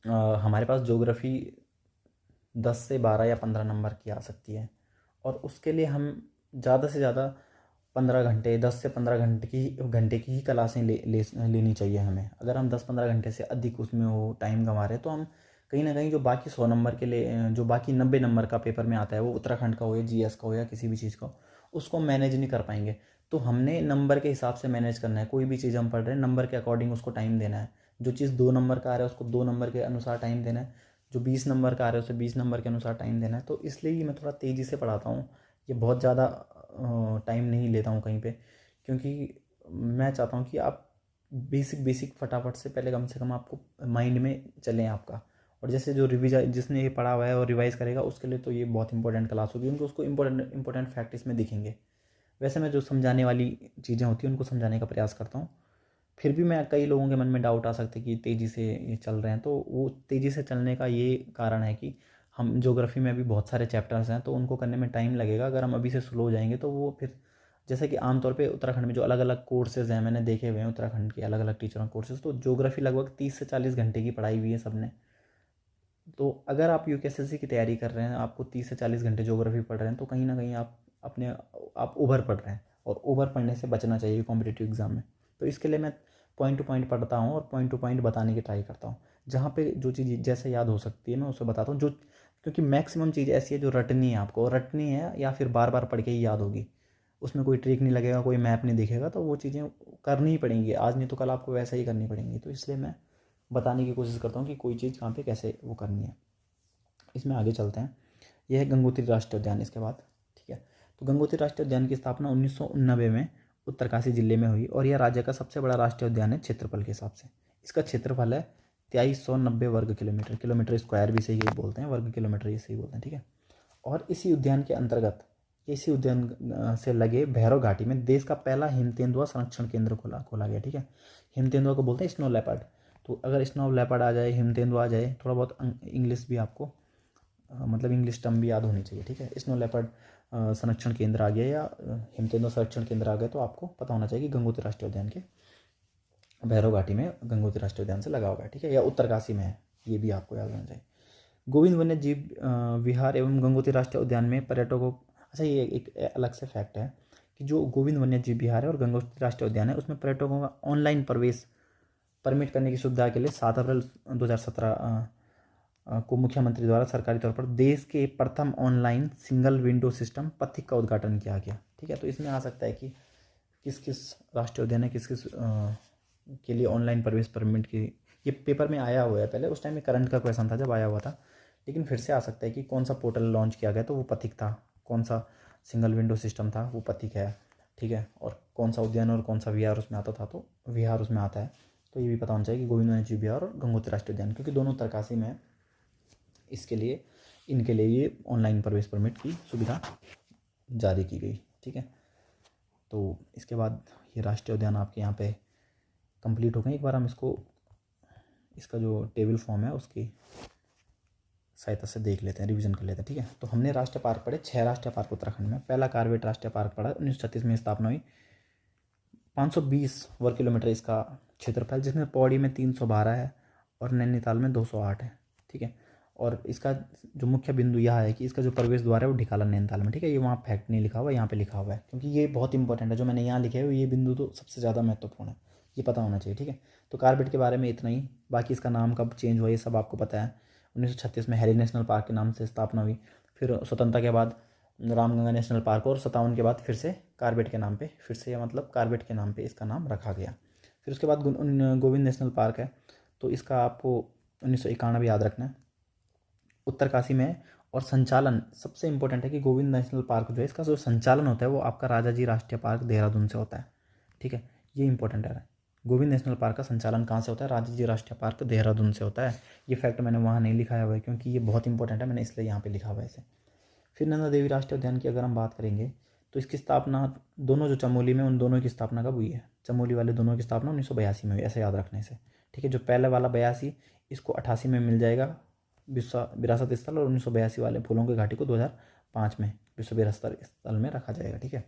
हमारे पास ज्योग्राफी 10 से 12 या 15 नंबर की आ सकती है, और उसके लिए हम ज़्यादा से ज़्यादा 15 घंटे, 10 से 15 घंटे की ही क्लासें लेनी चाहिए हमें। अगर हम 10-15 घंटे से अधिक उसमें वो टाइम गंवा रहे हैं, तो हम कहीं ना कहीं जो बाकी 100 नंबर के लिए, जो बाकी 90 नंबर का पेपर में आता है, वो उत्तराखंड का हो या जीएस का हो या किसी भी चीज़ का, उसको मैनेज नहीं कर पाएंगे। तो हमने नंबर के हिसाब से मैनेज करना है। कोई भी चीज़ हम पढ़ रहे हैं, नंबर के अकॉर्डिंग उसको टाइम देना है। जो चीज़ 2 नंबर का आ रहा है उसको 2 नंबर के अनुसार टाइम देना है, जो 20 नंबर का आ रहा है उसे 20 नंबर के अनुसार टाइम देना है। तो इसलिए मैं थोड़ा तेज़ी से पढ़ाता हूँ, ये बहुत ज़्यादा टाइम नहीं लेता हूँ कहीं पे, क्योंकि मैं चाहता हूँ कि आप बेसिक फटाफट से पहले कम से कम आपको माइंड में चलें आपका। और जैसे जो रिविजन जिसने ये पढ़ा हुआ है और रिवाइज़ करेगा उसके लिए तो ये बहुत इंपॉर्टेंट क्लास होगी, उनको उसको इंपॉर्टेंट फैक्ट इसमें दिखेंगे। वैसे मैं जो समझाने वाली चीज़ें होती हैं उनको समझाने का प्रयास करता हूँ। फिर भी मैं कई लोगों के मन में डाउट आ सकते हैं कि तेज़ी से ये चल रहे हैं, तो वो तेज़ी से चलने का ये कारण है कि हम ज्योग्राफी में भी बहुत सारे चैप्टर्स हैं, तो उनको करने में टाइम लगेगा। अगर हम अभी से स्लो हो जाएंगे तो वो फिर जैसे कि आमतौर पे उत्तराखंड में जो अलग अलग कोर्सेज़ हैं मैंने देखे हुए हैं उत्तराखंड के अलग अलग टीचरों के कोर्सेज़, तो ज्योग्राफी लगभग 30 से 40 घंटे की पढ़ाई हुई है सबने। तो अगर आप यूकेएसएससी की तैयारी कर रहे हैं, आपको 30 से 40 घंटे ज्योग्राफी पढ़ रहे हैं, तो कहीं ना कहीं आप ओवर पढ़ रहे हैं, और ओवर पढ़ने से बचना चाहिए कॉम्पिटिटिव एग्ज़ाम में। तो इसके लिए मैं पॉइंट टू पॉइंट पढ़ता हूँ और पॉइंट टू पॉइंट बताने की ट्राई करता हूँ। जहाँ पे जो चीज़ जैसे याद हो सकती है मैं उसे बताता हूँ, जो क्योंकि मैक्सिमम चीज़ ऐसी है जो रटनी है, आपको रटनी है या फिर बार बार पढ़ के ही याद होगी। उसमें कोई ट्रिक नहीं लगेगा, कोई मैप नहीं दिखेगा, तो वो चीज़ें करनी ही पड़ेंगी, आज नहीं तो कल आपको वैसे ही करनी पड़ेंगी। तो इसलिए मैं बताने की कोशिश करता हूँ कि कोई चीज़ कहाँ पे कैसे वो करनी है। इसमें आगे चलते हैं। यह है गंगोत्री राष्ट्रीय उद्यान। इसके बाद ठीक है, तो गंगोत्री राष्ट्रीय उद्यान की स्थापना 1990 में उत्तरकाशी जिले में हुई, और यह राज्य का सबसे बड़ा राष्ट्रीय उद्यान है क्षेत्रफल के हिसाब से। इसका क्षेत्रफल है 2390 वर्ग किलोमीटर, किलोमीटर स्क्वायर भी सही बोलते हैं, वर्ग किलोमीटर ये सही बोलते हैं, ठीक है। और इसी उद्यान के अंतर्गत, इसी उद्यान से लगे भैरव घाटी में देश का पहला हिम तेंदुआ संरक्षण केंद्र खोला गया, ठीक है। हिम तेंदुआ को बोलते हैं स्नो लेपर्ड। तो अगर स्नो लेपर्ड आ जाए, हिम तेंदुआ आ जाए, थोड़ा बहुत इंग्लिश भी आपको मतलब इंग्लिश टर्म भी याद होनी चाहिए, ठीक है। स्नो लेपर्ड संरक्षण केंद्र आ गया या हिम तेंदुआ संरक्षण केंद्र आ गया, तो आपको पता होना चाहिए कि गंगोत्री राष्ट्रीय उद्यान के भैरव घाटी में गंगोत्री राष्ट्रीय उद्यान से लगा हुआ है, ठीक है, या उत्तरकाशी में है, ये भी आपको याद होना चाहिए। गोविंद वन्य जीव विहार एवं गंगोत्री राष्ट्रीय उद्यान में पर्यटकों, अच्छा ये एक अलग से फैक्ट है कि जो गोविंद वन्य जीव विहार है और गंगोत्री राष्ट्रीय उद्यान है, उसमें पर्यटकों का ऑनलाइन प्रवेश परमिट करने की सुविधा के लिए 7 अप्रैल 2017 को मुख्यमंत्री द्वारा सरकारी तौर पर देश के प्रथम ऑनलाइन सिंगल विंडो सिस्टम पथिक का उद्घाटन किया गया, ठीक है। तो इसमें आ सकता है कि किस किस राष्ट्रीय उद्यान है, किस किस के लिए ऑनलाइन प्रवेश परमिट की, ये पेपर में आया हुआ है। पहले उस टाइम में करंट का क्वेश्चन था जब आया हुआ था, लेकिन फिर से आ सकता है कि कौन सा पोर्टल लॉन्च किया गया, तो वो पथिक था। कौन सा सिंगल विंडो सिस्टम था, वो पथिक है, ठीक है। और कौन सा उद्यान और कौन सा विहार उसमें आता था, तो विहार उसमें आता है। तो ये भी पता होना चाहिए कि गोविंद वन्य जीव विहार और गंगोत्री राष्ट्रीय उद्यान, क्योंकि दोनों उत्तरकाशी में है, इसके लिए इनके लिए ये ऑनलाइन प्रवेश परमिट की सुविधा जारी की गई, ठीक है। तो इसके बाद ये राष्ट्रीय उद्यान आपके यहाँ पे कंप्लीट हो गए। एक बार हम इसका जो टेबल फॉर्म है उसकी सहायता से देख लेते हैं, रिवीजन कर लेते हैं, ठीक है। तो हमने राष्ट्रीय पार्क पढ़े, 6 राष्ट्रीय पार्क उत्तराखंड में। पहला कार्बेट राष्ट्रीय पार्क पढ़ा, 1936 में स्थापना हुई। 520 वर्ग किलोमीटर इसका क्षेत्रफल, जिसमें पौड़ी में 312 है और नैनीताल में 208 है, ठीक है। और इसका जो मुख्य बिंदु यह है कि इसका जो प्रवेश द्वार है वो ढिकाला नैनीताल में, ठीक है। ये वहाँ फैक्ट नहीं लिखा हुआ, यहाँ पे लिखा हुआ है, क्योंकि ये बहुत इंपॉर्टेंट है। जो मैंने यहाँ लिखे हुए ये बिंदु तो सबसे ज़्यादा महत्वपूर्ण है, ये पता होना चाहिए, ठीक है। तो कार्बेट के बारे में इतना ही, बाकी इसका नाम कब चेंज हुआ ये सब आपको पता है। 1936 में हैरी नेशनल पार्क के नाम से स्थापना हुई, फिर स्वतंत्रता के बाद रामगंगा नेशनल पार्क, और 57 के बाद फिर से कार्बेट के नाम पे, फिर से मतलब कार्बेट के नाम पे इसका नाम रखा गया। फिर उसके बाद गोविंद नेशनल पार्क है, तो इसका आपको 1991 याद रखना है, उत्तरकाशी में। और संचालन सबसे इंपॉर्टेंट है कि गोविंद नेशनल पार्क जो है इसका जो संचालन होता है वो आपका राजा जी राष्ट्रीय पार्क देहरादून से होता है, ठीक है। ये इंपॉर्टेंट है, गोविंद नेशनल पार्क का संचालन कहाँ से होता है, राजा जी राष्ट्रीय पार्क देहरादून से होता है। ये फैक्ट मैंने वहाँ नहीं लिखाया हुआ है क्योंकि ये बहुत इंपॉर्टेंट है, मैंने इसलिए यहाँ पे लिखा हुआ है इसे। फिर नंदा देवी राष्ट्रीय उद्यान की अगर हम बात करेंगे तो इसकी स्थापना दोनों जो चमोली में, उन दोनों की स्थापना कब हुई है, चमोली वाले दोनों की स्थापना 1982 में हुई, ऐसे याद रखने से, ठीक है। जो पहले वाला 82 इसको 88 में मिल जाएगा विश्व विरासत स्थल, और 1982 वाले फूलों की घाटी को 2005 में विश्व विरासत स्थल में रखा जाएगा, ठीक है।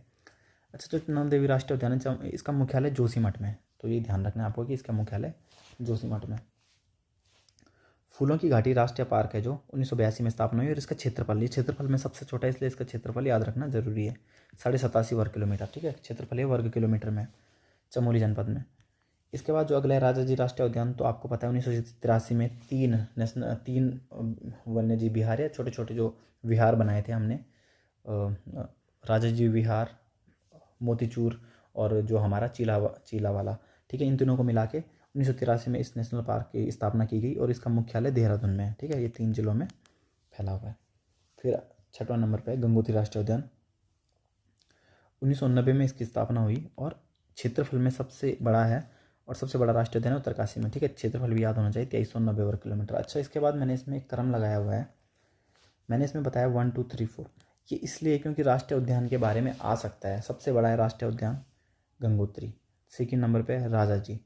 अच्छा, तो नंदा देवी राष्ट्रीय उद्यान है, इसका मुख्यालय जोशीमठ में है, तो ये ध्यान रखना है आपको कि इसका मुख्यालय जोशीमठ में। फूलों की घाटी राष्ट्रीय पार्क है जो 1982 में स्थापना हुई, और इसका क्षेत्रफल, ये क्षेत्रफल में सबसे छोटा है इसलिए इसका क्षेत्रफल याद रखना जरूरी है, 87.5 वर्ग किलोमीटर, ठीक है। क्षेत्रफल है वर्ग किलोमीटर में, चमोली जनपद में। इसके बाद जो अगला है राजा जी राष्ट्रीय उद्यान, तो आपको पता है 1983 में 3 वन्य जीव विहार या छोटे छोटे जो विहार बनाए थे हमने, राजा जी विहार, मोतीचूर और जो हमारा चीला वाला, ठीक है। इन तीनों को मिला के 1983 में इस नेशनल पार्क की स्थापना की गई, और इसका मुख्यालय देहरादून में है, ठीक है। ये 3 जिलों में फैला हुआ है। फिर 6वां नंबर पे है गंगोत्री राष्ट्रीय उद्यान। 1990 में इसकी स्थापना हुई, और क्षेत्रफल में सबसे बड़ा है, और सबसे बड़ा राष्ट्रीय उद्यान है उत्तरकाशी में, ठीक है। क्षेत्रफल भी याद होना चाहिए, 2390 वर्ग किलोमीटर। अच्छा, इसके बाद मैंने इसमें एक क्रम लगाया हुआ है, मैंने इसमें बताया 1 2 3 4, ये इसलिए क्योंकि राष्ट्रीय उद्यान के बारे में आ सकता है। सबसे बड़ा है राष्ट्रीय उद्यान गंगोत्री, सेकंड नंबर पे है राजा जी,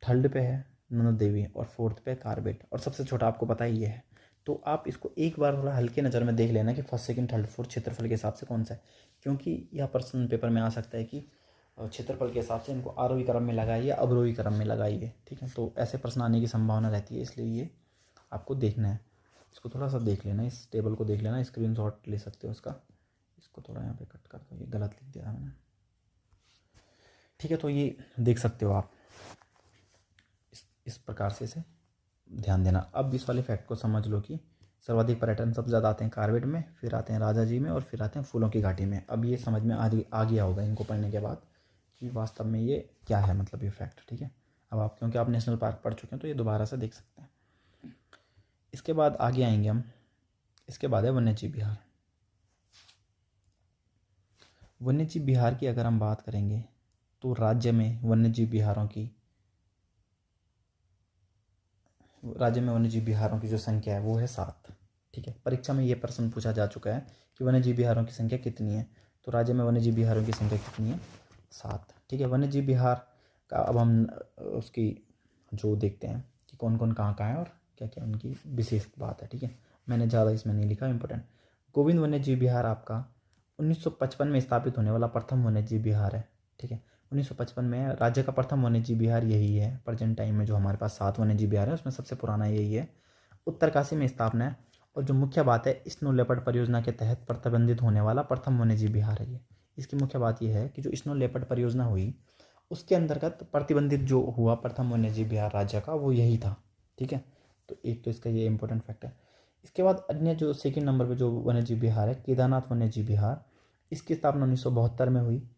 थर्ड पे है नंदा देवी, और फोर्थ पे कार्बेट, और सबसे छोटा आपको पता ही ये है। तो आप इसको एक बार थोड़ा हल्के नज़र में देख लेना कि फर्स्ट सेकंड थर्ड फोर्थ क्षेत्रफल के हिसाब से कौन सा है, क्योंकि यह प्रश्न पेपर में आ सकता है कि क्षेत्रफल के हिसाब से इनको आरोही क्रम में लगाइए या अवरोही क्रम में लगाइए। ठीक है, तो ऐसे प्रश्न आने की संभावना रहती है, इसलिए ये आपको देखना है। इसको थोड़ा सा देख लेना, इस टेबल को देख लेना, स्क्रीनशॉट ले सकते हो उसका। इसको थोड़ा यहाँ पे कट कर दो, ये गलत लिख दिया मैंने। ठीक है, तो ये देख सकते हो आप, इस प्रकार से इसे ध्यान देना। अब इस वाले फैक्ट को समझ लो कि सर्वाधिक पर्यटन सबसे ज़्यादा आते हैं कार्बेट में, फिर आते हैं राजाजी में, और फिर आते हैं फूलों की घाटी में। अब ये समझ में आ गया होगा इनको पढ़ने के बाद कि वास्तव में ये क्या है, मतलब ये फैक्ट। ठीक है, अब आप क्योंकि आप नेशनल पार्क पढ़ चुके हैं तो ये दोबारा से देख सकते हैं। इसके बाद आगे आएंगे हम, इसके बाद है वन्यजीव विहार। वन्यजीव विहार की अगर हम बात करेंगे तो राज्य में वन्यजीव विहारों की जो संख्या है वो है 7। ठीक है, परीक्षा में ये प्रश्न पूछा जा चुका है कि वन्यजीव विहारों की संख्या कितनी है, तो राज्य में वन्यजीव विहारों की संख्या कितनी है, 7। ठीक है, वन्यजीव विहार का अब हम उसकी जो देखते हैं कि कौन कौन कहाँ है और क्या क्या उनकी विशेष बात है। ठीक है, मैंने ज़्यादा इसमें नहीं लिखा, इंपॉर्टेंट। गोविंद वन्यजीव विहार आपका 1955 में स्थापित होने वाला प्रथम वन्यजीव विहार है। ठीक है, 1955 में राज्य का प्रथम वन्यजीव विहार यही है। प्रेजेंट टाइम में जो हमारे पास 7 वन्यजीव विहार है उसमें सबसे पुराना यही है। उत्तरकाशी में स्थापना है, और जो मुख्य बात है, स्नो लेपर्ड परियोजना के तहत प्रतिबंधित होने वाला प्रथम वन्यजीव विहार है ये। इसकी मुख्य बात यह है कि जो स्नो लेपर्ड परियोजना हुई उसके अंतर्गत प्रतिबंधित जो हुआ प्रथम वन्यजीव विहार राज्य का, वो यही था। ठीक है, तो एक तो इसका ये इंपॉर्टेंट फैक्ट है। इसके बाद अन्य जो सेकंड नंबर पे जो वन्यजीव विहार है, केदारनाथ वन्यजीव विहार, इसकी स्थापना 1972 में हुई।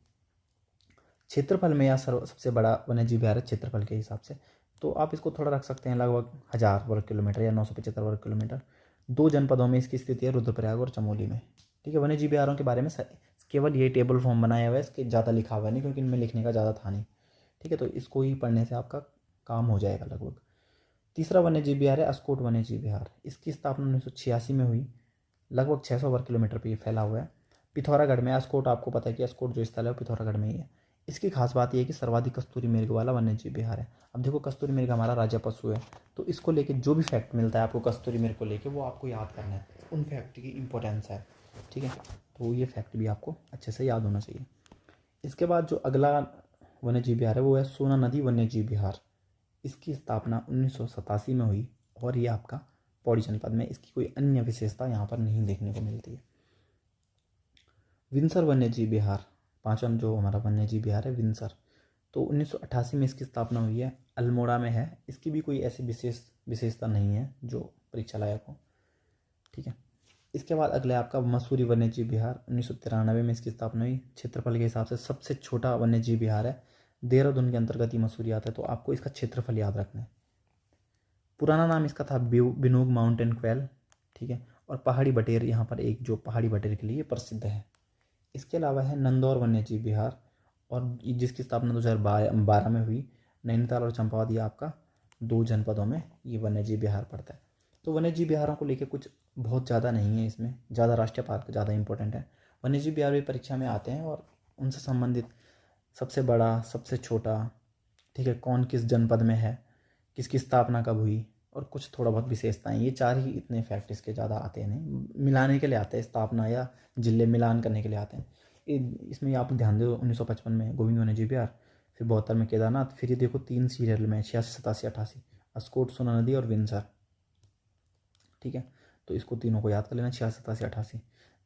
क्षेत्रफल में यह सबसे बड़ा वन्यजीव विहार है क्षेत्रफल के हिसाब से, तो आप इसको थोड़ा रख सकते हैं लगभग 1000 वर्ग किलोमीटर या 975 वर्ग किलोमीटर। 2 जनपदों में इसकी स्थिति है, रुद्रप्रयाग और चमोली में। ठीक है, वन्यजीव विहारों के बारे में केवल ये टेबल फॉर्म बनाया हुआ है, इसके ज़्यादा लिखा हुआ नहीं, क्योंकि इनमें लिखने का ज़्यादा था नहीं। ठीक है, तो इसको ही पढ़ने से आपका काम हो जाएगा लगभग। तीसरा वन्यजीव विहार है अस्कोट वन्यजीव विहार। इसकी स्थापना 1986 में हुई। लगभग 600 वर्ग किलोमीटर पर ये फैला हुआ है। पिथौरागढ़ में अस्कोट, आपको पता है कि अस्कोट जो स्थल है वो पिथौरागढ़ में ही है। इसकी खास बात यह है कि सर्वाधिक कस्तूरी मृग वाला वन्यजीव विहार है। अब देखो, कस्तूरी मृग हमारा राज्य पशु है, तो इसको लेके जो भी फैक्ट मिलता है आपको कस्तूरी मृग को लेके, वो आपको याद करना है, उन फैक्ट की इंपॉर्टेंस है। ठीक है, तो ये फैक्ट भी आपको अच्छे से याद होना चाहिए। इसके बाद जो अगला वन्यजीव विहार है वो है सोना नदी वन्यजीव विहार। इसकी स्थापना 1987 में हुई, और ये आपका पौड़ी जनपद में। इसकी कोई अन्य विशेषता यहाँ पर नहीं देखने को मिलती है। विंसर वन्यजीव विहार, पांचवा जो हमारा वन्यजीव विहार है विंसर, तो 1988 में इसकी स्थापना हुई है, अल्मोड़ा में है। इसकी भी कोई ऐसी विशेषता नहीं है जो परीक्षा लायक हो। ठीक है, इसके बाद अगला आपका मसूरी वन्यजीव विहार, 1993 में इसकी स्थापना हुई। क्षेत्रफल के हिसाब से सबसे छोटा वन्यजीव विहार है, देहरादून के अंतर्गत ही मसूरी आता है, तो आपको इसका क्षेत्रफल याद रखना है। पुराना नाम इसका था बिनोग माउंटेन क्वेल। ठीक है, और पहाड़ी बटेर यहाँ पर एक जो पहाड़ी बटेर के लिए प्रसिद्ध है। इसके अलावा है नंदौर वन्यजीव विहार, और जिसकी स्थापना 2012 में हुई। नैनीताल और चंपावत, ये आपका 2 जनपदों में ये वन्यजीव विहार पड़ता है। तो वन्यजीव विहारों को लेकर कुछ बहुत ज़्यादा नहीं है इसमें, ज़्यादा राष्ट्रीय पार्क ज़्यादा इंपॉर्टेंट है। वन्यजीव विहार भी परीक्षा में आते हैं, और उनसे संबंधित सबसे बड़ा, सबसे छोटा, ठीक है, कौन किस जनपद में है, किसकी स्थापना कब हुई, और कुछ थोड़ा बहुत विशेषताएं, ये 4 ही इतने फैक्ट इसके ज़्यादा आते हैं नहीं, मिलाने के लिए आते हैं, स्थापना या जिले मिलान करने के लिए आते हैं। इसमें आप ध्यान दो, 1955 में गोविंद वन्यजीव विहार, फिर 72 में केदारनाथ, फिर ये देखो 3 सीरियल में 86, 87, 88, अस्कोट, सोना नदी और विंसर। ठीक है, तो इसको तीनों को याद कर लेना, 86, 87, 88।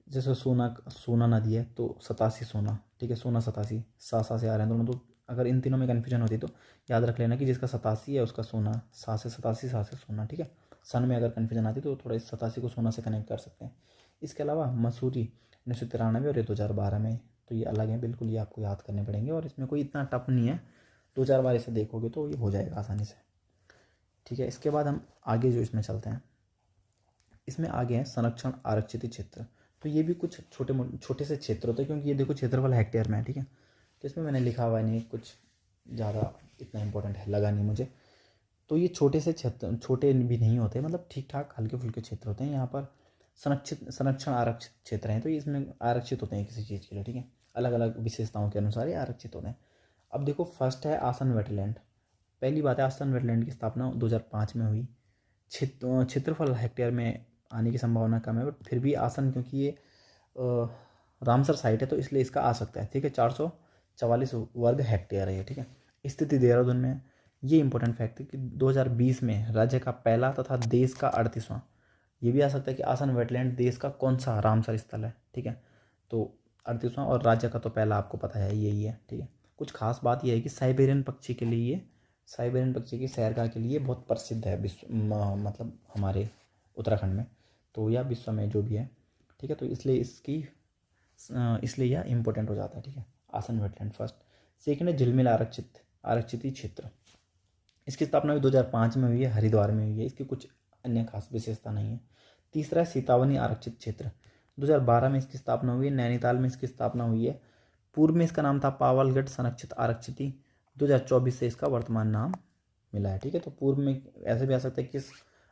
जैसे सोना नदी है तो 87 सोना। ठीक है, सोना 87, सा से आ रहे हैं दोनों, तो अगर इन तीनों में कन्फ्यूजन होती तो याद रख लेना कि जिसका 87 है उसका सोना, सा से 87, सा से सोना। ठीक है, सन में अगर कन्फ्यूजन आती तो थोड़ा इस 87 को सोना से कनेक्ट कर सकते हैं। इसके अलावा मसूरी 1993 और ये 2012 में, तो ये अलग है बिल्कुल, ये आपको याद करने पड़ेंगे, और इसमें कोई इतना टफ नहीं है, 2-4 बार इसे देखोगे तो ये हो जाएगा आसानी से। ठीक है, इसके बाद हम आगे जो इसमें चलते हैं, इसमें आगे हैं संरक्षण आरक्षित क्षेत्र। तो ये भी कुछ छोटे से क्षेत्र होते हैं, क्योंकि ये देखो क्षेत्रफल हेक्टेयर में है। ठीक है, तो इसमें मैंने लिखा हुआ नहीं, कुछ ज़्यादा इतना इंपॉर्टेंट है लगा नहीं मुझे। तो ये छोटे से क्षेत्र, छोटे भी नहीं होते, मतलब ठीक ठाक हल्के फुल्के क्षेत्र होते हैं। यहाँ पर संरक्षण आरक्षित क्षेत्र हैं, तो ये इसमें आरक्षित होते हैं किसी चीज़ के लिए। ठीक है, अलग अलग विशेषताओं के अनुसार ये आरक्षित होते हैं। अब देखो, फर्स्ट है आसन वेटलैंड। पहली बात है, आसन वेटलैंड की स्थापना 2005 में हुई। क्षेत्रफल हेक्टेयर में आने की संभावना कम है, बट फिर भी आसन, क्योंकि ये रामसर साइट है तो इसलिए इसका आ सकता है। ठीक है, 444 वर्ग हेक्टेयर है ये। ठीक है, स्थिति देहरादून में है। ये इंपॉर्टेंट फैक्ट है कि 2020 में राज्य का पहला तथा देश का 38वां, ये भी आ सकता है कि आसन वेटलैंड देश का कौन सा रामसर स्थल है। ठीक है, तो 38वां, और राज्य का तो पहला आपको पता है यही है। ठीक है, कुछ खास बात यह है कि साइबेरियन पक्षी के लिए, साइबेरियन पक्षी की सैरगाह के लिए बहुत प्रसिद्ध है विश्व, मतलब हमारे उत्तराखंड में तो, या विश्व में जो भी है। ठीक है, तो इसलिए इसलिए यह इम्पोर्टेंट हो जाता है। ठीक है, आसन वेटलैंड फर्स्ट। सेकेंड है झिलमिल आरक्षित क्षेत्र। इसकी स्थापना भी 2005 में हुई है, हरिद्वार में हुई है। इसकी कुछ अन्य खास विशेषता नहीं है। तीसरा है सीतावनी आरक्षित क्षेत्र। 2012 में इसकी स्थापना हुई है। नैनीताल में इसकी स्थापना हुई है। पूर्व में इसका नाम था पावलगढ़ संरक्षित आरक्षित। 2024 से इसका वर्तमान नाम मिला है। ठीक है, तो पूर्व में ऐसे भी आ सकता है कि इस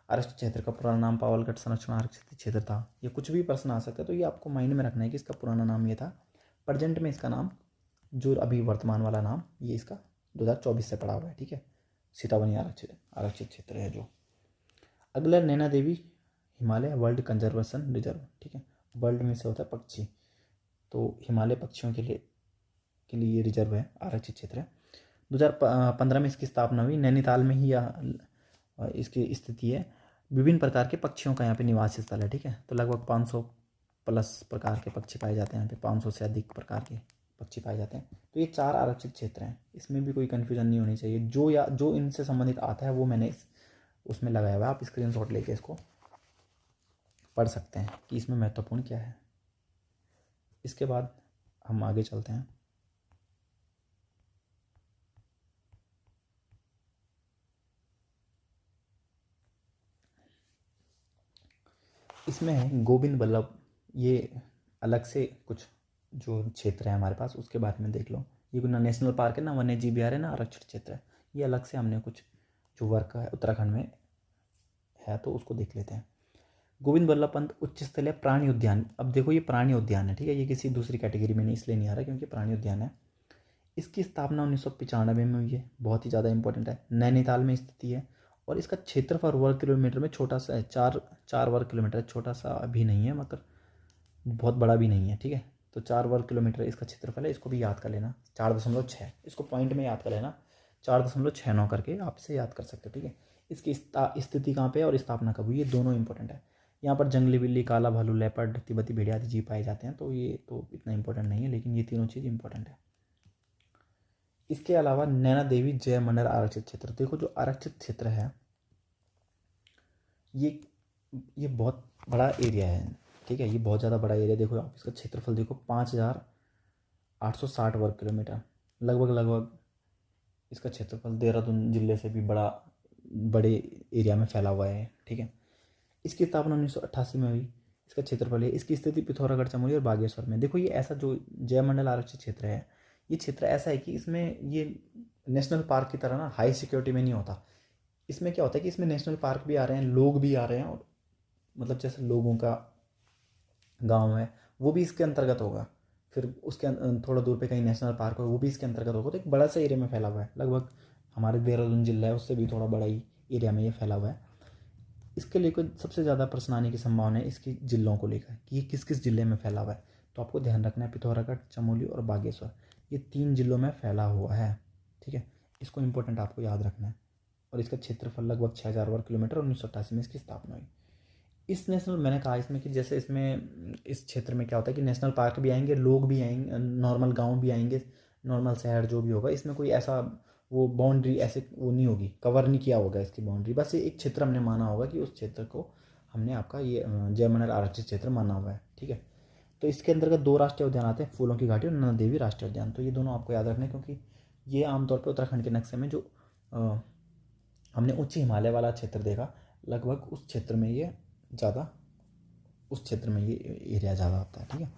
आरक्षित क्षेत्र का पुराना नाम पावलगढ़ संरक्षण आरक्षित क्षेत्र था। ये कुछ भी प्रश्न आ सकता है, तो ये आपको माइंड में रखना है कि इसका पुराना नाम ये था। प्रेजेंट में इसका नाम, जो अभी वर्तमान वाला नाम, ये इसका 2024 से पड़ा हुआ है। ठीक है, सीतावनी आरक्षित क्षेत्र है जो। अगला Naina Devi Himalaya world conservation reserve. ठीक है, वर्ल्ड में से होता है पक्षी, तो हिमालय पक्षियों के लिए ये रिजर्व है, आरक्षित क्षेत्र है। 2015 में इसकी स्थापना हुई। नैनीताल में ही इसकी स्थिति है। विभिन्न प्रकार के पक्षियों का यहाँ पे निवास स्थल है। ठीक है, तो लगभग 500 प्लस प्रकार के पक्षी पाए जाते हैं यहाँ पे, 500 से अधिक प्रकार के पक्षी पाए जाते हैं। तो ये 4 आरक्षित क्षेत्र हैं, इसमें भी कोई कन्फ्यूजन नहीं होनी चाहिए। जो इनसे संबंधित आता है वो मैंने उसमें लगाया हुआ है, आप स्क्रीनशॉट लेके इसको पढ़ सकते हैं कि इसमें महत्वपूर्ण क्या है। इसके बाद हम आगे चलते हैं। इसमें है गोविंद बल्लभ, ये अलग से कुछ जो क्षेत्र है हमारे पास उसके बारे में देख लो। ये ना नेशनल पार्क है, ना वन्य जीव विहार है, ना आरक्षित क्षेत्र है। ये अलग से हमने कुछ जो वर्क है उत्तराखंड में है तो उसको देख लेते हैं। गोविंद बल्लभ पंत उच्च स्तरीय प्राणी उद्यान। अब देखो ये प्राणी उद्यान है। ठीक है, ये किसी दूसरी कैटेगरी में नहीं इसलिए नहीं आ रहा क्योंकि प्राणी उद्यान है। इसकी स्थापना 1995 में हुई है, बहुत ही ज़्यादा इंपॉर्टेंट है। नैनीताल में स्थिति है और इसका क्षेत्रफल वर्ग किलोमीटर में छोटा सा है, 4 वर्ग किलोमीटर, छोटा सा भी नहीं है मगर बहुत बड़ा भी नहीं है। ठीक है, तो 4 वर्ग किलोमीटर इसका क्षेत्रफल है। इसको भी याद कर लेना, 4.6, इसको पॉइंट में याद कर लेना, 4.69 करके आप इसे याद कर सकते हो। ठीक है, इसकी स्थिति कहाँ पे है और स्थापना कब हुई, ये दोनों इंपॉर्टेंट है। यहाँ पर जंगली बिल्ली, काला भालू, लेपर्ड, तिब्बती भेड़िया आदि जीव पाए जाते हैं, तो ये तो इतना इंपॉर्टेंट नहीं है, लेकिन ये तीनों चीज़ इंपॉर्टेंट है। इसके अलावा नैना देवी जय मंडल आरक्षित क्षेत्र। देखो जो आरक्षित क्षेत्र है ये बहुत बड़ा एरिया है। ठीक है, ये बहुत ज़्यादा बड़ा एरिया। देखो आप इसका क्षेत्रफल देखो, 5860 वर्ग किलोमीटर, लगभग इसका क्षेत्रफल देहरादून जिले से भी बड़े एरिया में फैला हुआ है। ठीक है, इसकी स्थापना 1988 में हुई। इसका क्षेत्रफल है, इसकी स्थिति पिथौरागढ़, चमोली और बागेश्वर में। देखो ये ऐसा जो जयमंडल आरक्षित क्षेत्र है, ये क्षेत्र ऐसा है कि इसमें ये नेशनल पार्क की तरह ना हाई सिक्योरिटी में नहीं होता। इसमें क्या होता है कि इसमें नेशनल पार्क भी आ रहे हैं, लोग भी आ रहे हैं, और मतलब जैसे लोगों का गांव है वो भी इसके अंतर्गत होगा, फिर उसके थोड़ा दूर पे कहीं नेशनल पार्क हो वो भी इसके अंतर्गत होगा। तो एक बड़ा सा एरिया में फैला हुआ है, लगभग हमारे देहरादून जिला है उससे भी थोड़ा बड़ा ही एरिया में ये फैला हुआ है। इसके लेकर सबसे ज़्यादा प्रश्न आने की संभावना है इसके जिलों को लेकर कि ये किस किस जिले में फैला हुआ है। तो आपको ध्यान रखना है पिथौरागढ़, चमोली और बागेश्वर, ये 3 जिलों में फैला हुआ है। ठीक है, इसको इंपॉर्टेंट आपको याद रखना है। और इसका क्षेत्रफल लगभग 6000 वर्ग किलोमीटर, 1988 में इसकी स्थापना हुई। इस नेशनल, मैंने कहा इसमें कि जैसे इसमें इस क्षेत्र में क्या होता है कि नेशनल पार्क भी आएंगे, लोग भी आएंगे, नॉर्मल गांव भी आएंगे, नॉर्मल शहर जो भी होगा, इसमें कोई ऐसा वो बाउंड्री ऐसे वो नहीं होगी, कवर नहीं किया होगा इसकी बाउंड्री। बस ये एक क्षेत्र हमने माना होगा कि उस क्षेत्र को हमने आपका ये जयमंडल आरक्षित क्षेत्र माना हुआ है। ठीक है, तो इसके अंतर्गत 2 राष्ट्रीय उद्यान आते हैं, फूलों की घाटी और नैना देवी राष्ट्रीय उद्यान। तो ये दोनों आपको याद रखने, क्योंकि ये आमतौर पर उत्तराखंड के नक्शे में जो हमने उच्च हिमालय वाला क्षेत्र देखा, लगभग उस क्षेत्र में ये एरिया ज़्यादा होता है। ठीक है,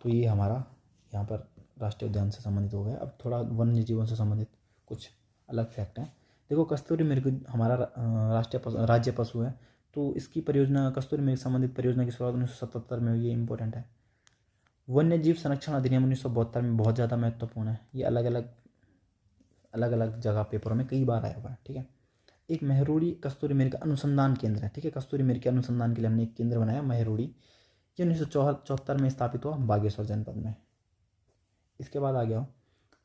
तो ये हमारा यहाँ पर राष्ट्रीय उद्यान से संबंधित हो गया। अब थोड़ा वन्य जीवों से संबंधित कुछ अलग फैक्ट हैं। देखो कस्तूरी मृग हमारा राज्य पशु है, तो इसकी परियोजना, कस्तूरी मृग संबंधित परियोजना की शुरुआत 1977 में हुई, ये इंपॉर्टेंट है। वन्य जीव संरक्षण अधिनियम 1972 में बहुत ज़्यादा महत्वपूर्ण है। ये अलग अलग जगह पेपरों में कई बार आया हुआ है। ठीक है, एक मेहरोड़ी कस्तूरी मृग अनुसंधान केंद्र है, ठीक है। कस्तूरी मृग के अनुसंधान के लिए हमने एक केंद्र बनाया मेहरोड़ी, ये 1974 में स्थापित हुआ बागेश्वर जनपद में। इसके बाद आ गया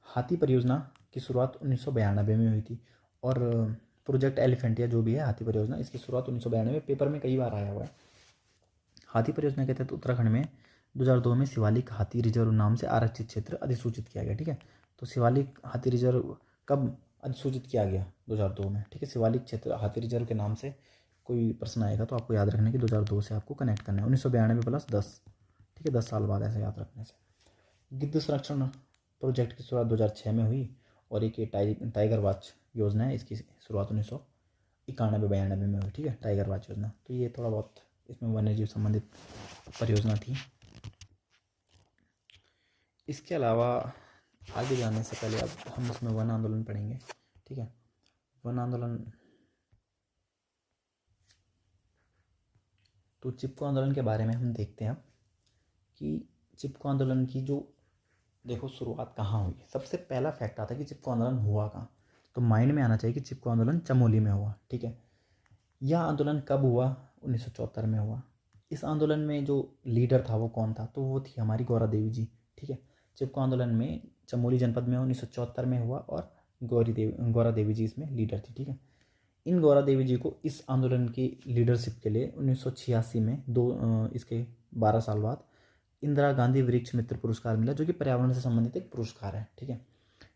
हाथी परियोजना की शुरुआत 1992 में हुई थी, और प्रोजेक्ट एलिफेंटिया जो भी है हाथी परियोजना, इसकी शुरुआत 1992 में, पेपर में कई बार आया हुआ है। हाथी परियोजना के तहत उत्तराखंड में 2002 में शिवालिक हाथी रिजर्व नाम से आरक्षित क्षेत्र अधिसूचित किया गया, ठीक है। तो शिवालिक हाथी रिजर्व कब अधिसूचित किया गया? 2002 में, ठीक है। शिवालिक क्षेत्र हाथी रिजर्व के नाम से कोई प्रश्न आएगा तो आपको याद रखना है कि 2002 से आपको कनेक्ट करना है। 1992 प्लस 10, ठीक है, 10 साल बाद ऐसे याद रखने से। गिद्ध संरक्षण प्रोजेक्ट की शुरुआत 2006 में हुई, और एक ये टाइगर वॉच योजना है, इसकी शुरुआत 1991-92 में हुई, ठीक है, टाइगर वॉच योजना। तो ये थोड़ा बहुत इसमें वन्यजीव संबंधित परियोजना थी। इसके अलावा आगे जाने से पहले अब हम इसमें वन आंदोलन पढ़ेंगे, ठीक है। वन आंदोलन, तो चिपको आंदोलन के बारे में हम देखते हैं कि चिपको आंदोलन की जो देखो शुरुआत कहाँ हुई। सबसे पहला फैक्ट आता है कि चिपको आंदोलन हुआ कहाँ, तो माइंड में आना चाहिए कि चिपको आंदोलन चमोली में हुआ, ठीक है। यह आंदोलन कब हुआ? 1974 में हुआ। इस आंदोलन में जो लीडर था वो कौन था? तो वो थी हमारी गौरा देवी जी, ठीक है। चिपको आंदोलन में चमोली जनपद में 1974 में हुआ, और गौरा देवी जी इसमें लीडर थी, ठीक है। इन गौरा देवी जी को इस आंदोलन की लीडरशिप के लिए 1986 में इसके 12 साल बाद इंदिरा गांधी वृक्ष मित्र पुरस्कार मिला, जो कि पर्यावरण से संबंधित एक पुरस्कार है, ठीक है।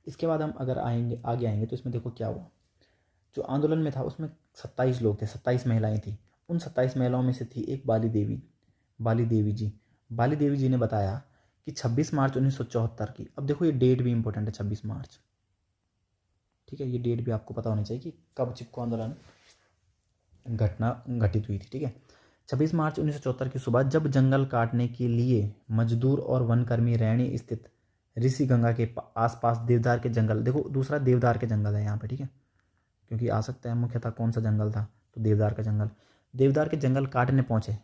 इसके बाद हम अगर आगे आएंगे तो इसमें देखो क्या हुआ। जो आंदोलन में था उसमें 27 लोग थे, 27 महिलाएं थी। उन 27 महिलाओं में से थी एक बाली देवी जी। बाली देवी जी ने बताया कि 26 मार्च 1974 की, अब देखो ये डेट भी इंपॉर्टेंट है, 26 मार्च, ठीक है। ये डेट भी आपको पता होनी चाहिए कि कब चिपको आंदोलन घटना घटित हुई थी, ठीक है। 26 मार्च 1974 की सुबह, जब जंगल काटने के लिए मजदूर और वनकर्मी रैणी स्थित ऋषि गंगा के आसपास देवदार के जंगल, देखो दूसरा देवदार के जंगल है यहाँ पे, ठीक है, क्योंकि आ सकता है मुख्यतः कौन सा जंगल था, तो देवदार का जंगल। देवदार के जंगल काटने पहुंचे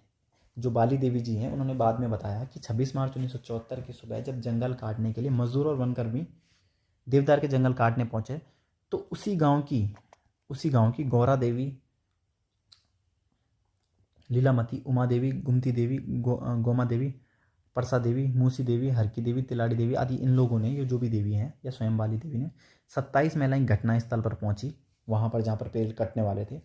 जो बाली देवी जी हैं, उन्होंने बाद में बताया कि 26 मार्च 1974 की सुबह जब जंगल काटने के लिए मजदूर और वनकर्मी देवदार के जंगल काटने पहुंचे, तो उसी गांव की गौरा देवी, लीलामती, उमा देवी, गुमती देवी, गोमा देवी, परसा देवी, मूसी देवी, हरकी देवी, तिलाड़ी देवी आदि इन लोगों ने, ये जो भी देवी हैं या स्वयं बाली देवी ने, 27 महिलाएं घटनास्थल पर पहुंची, वहाँ पर जहाँ पर पेड़ कटने वाले थे।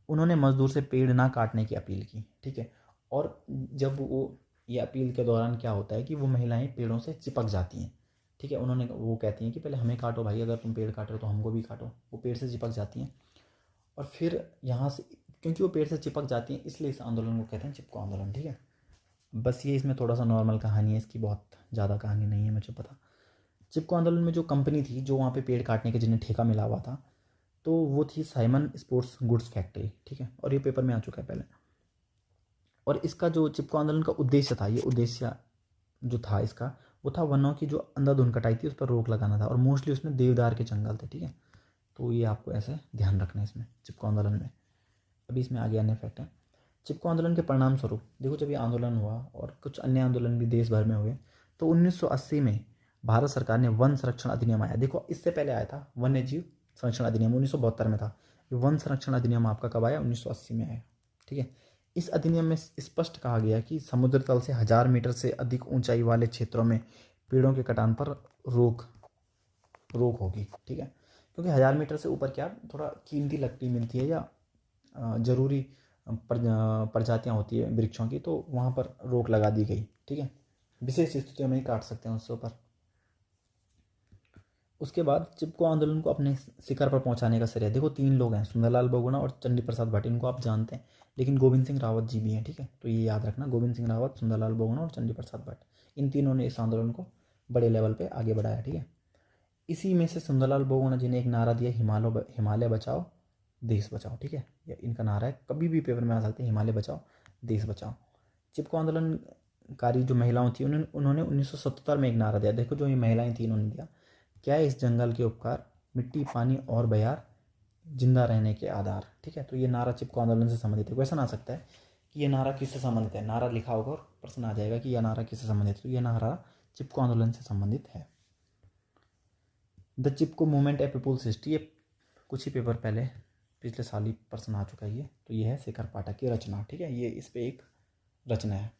उन्होंने मजदूर से पेड़ ना काटने की अपील की, ठीक है। और जब वो ये अपील के दौरान क्या होता है कि वो महिलाएं पेड़ों से चिपक जाती हैं, ठीक है। वो कहती हैं कि पहले हमें काटो भाई, अगर तुम पेड़ काट रहे हो तो हमको भी काटो। वो पेड़ से चिपक जाती हैं, और फिर यहाँ से क्योंकि वो पेड़ से चिपक जाती हैं इसलिए इस आंदोलन को कहते हैं चिपको आंदोलन, ठीक है। बस ये इसमें थोड़ा सा नॉर्मल कहानी है, इसकी बहुत ज़्यादा कहानी नहीं है मुझे पता। चिपको आंदोलन में जो कंपनी थी जो वहाँ पे पेड़ काटने के जिन्हें ठेका मिला हुआ था, तो वो थी साइमन स्पोर्ट्स गुड्स फैक्ट्री, ठीक है। और ये पेपर में आ चुका है पहले। और इसका जो चिपको आंदोलन का उद्देश्य था, ये उद्देश्य जो था इसका, वो था वनों की जो अंधाधुंध कटाई थी उस पर रोक लगाना था, और मोस्टली उसमें देवदार के जंगल थे, ठीक है। तो ये आपको ऐसे ध्यान रखना है इसमें चिपको आंदोलन में। अभी इसमें आगे अन्य फैक्ट है। चिपको आंदोलन के परिणाम स्वरूप देखो, जब ये आंदोलन हुआ और कुछ अन्य आंदोलन भी देश भर में हुए, तो 1980 में भारत सरकार ने वन संरक्षण अधिनियम आया। देखो इससे पहले आया था वन्य जीव संरक्षण अधिनियम, 1972 में था। ये वन संरक्षण अधिनियम आपका कब आया? 1980 में आया, ठीक है। इस अधिनियम में स्पष्ट कहा गया कि समुद्र तल से 1000 मीटर से अधिक ऊंचाई वाले क्षेत्रों में पेड़ों के कटान पर रोक होगी, ठीक है। क्योंकि 1000 मीटर से ऊपर क्या थोड़ा कीमती लकड़ी मिलती है या ज़रूरी प्रजातियाँ होती है वृक्षों की, तो वहाँ पर रोक लगा दी गई, ठीक है। विशेष स्थितियों में ही काट सकते हैं उससे ऊपर। उसके बाद चिपको आंदोलन को अपने शिखर पर पहुंचाने का श्रेय देखो 3 लोग हैं, सुंदरलाल बहुगुणा और चंडी प्रसाद भट्ट, इनको आप जानते हैं, लेकिन गोविंद सिंह रावत जी भी हैं, ठीक है। तो ये याद रखना, गोविंद सिंह रावत, सुंदरलाल बहुगुणा और चंडी प्रसाद भट्ट, इन तीनों ने इस आंदोलन को बड़े लेवल पर आगे बढ़ाया, ठीक है। इसी में से सुंदरलाल बहुगुणा जी ने एक नारा दिया, हिमालय बचाओ देश बचाओ, ठीक है। ये इनका नारा है, कभी भी पेपर में आ सकते हैं, हिमालय बचाओ देश बचाओ। चिपको आंदोलनकारी जो महिलाओं थी उन्होंने 1977 में एक नारा दिया। देखो जो ये महिलाएं थी इन्होंने दिया, क्या है इस जंगल के उपकार, मिट्टी पानी और बयार, जिंदा रहने के आधार, ठीक है। तो ये नारा चिपको आंदोलन से संबंधित है। क्वेश्चन आ सकता है कि ये नारा किससे संबंधित है, नारा लिखा होगा और प्रश्न आ जाएगा कि यह नारा किससे संबंधित है। तो यह नारा चिपको आंदोलन से संबंधित है। The Chipko movement a people's history, ये कुछ ही पेपर पहले पिछले साल ही प्रश्न आ चुका है ये। तो ये है शेखर पाठक की रचना, ठीक है, ये इस पे एक रचना है।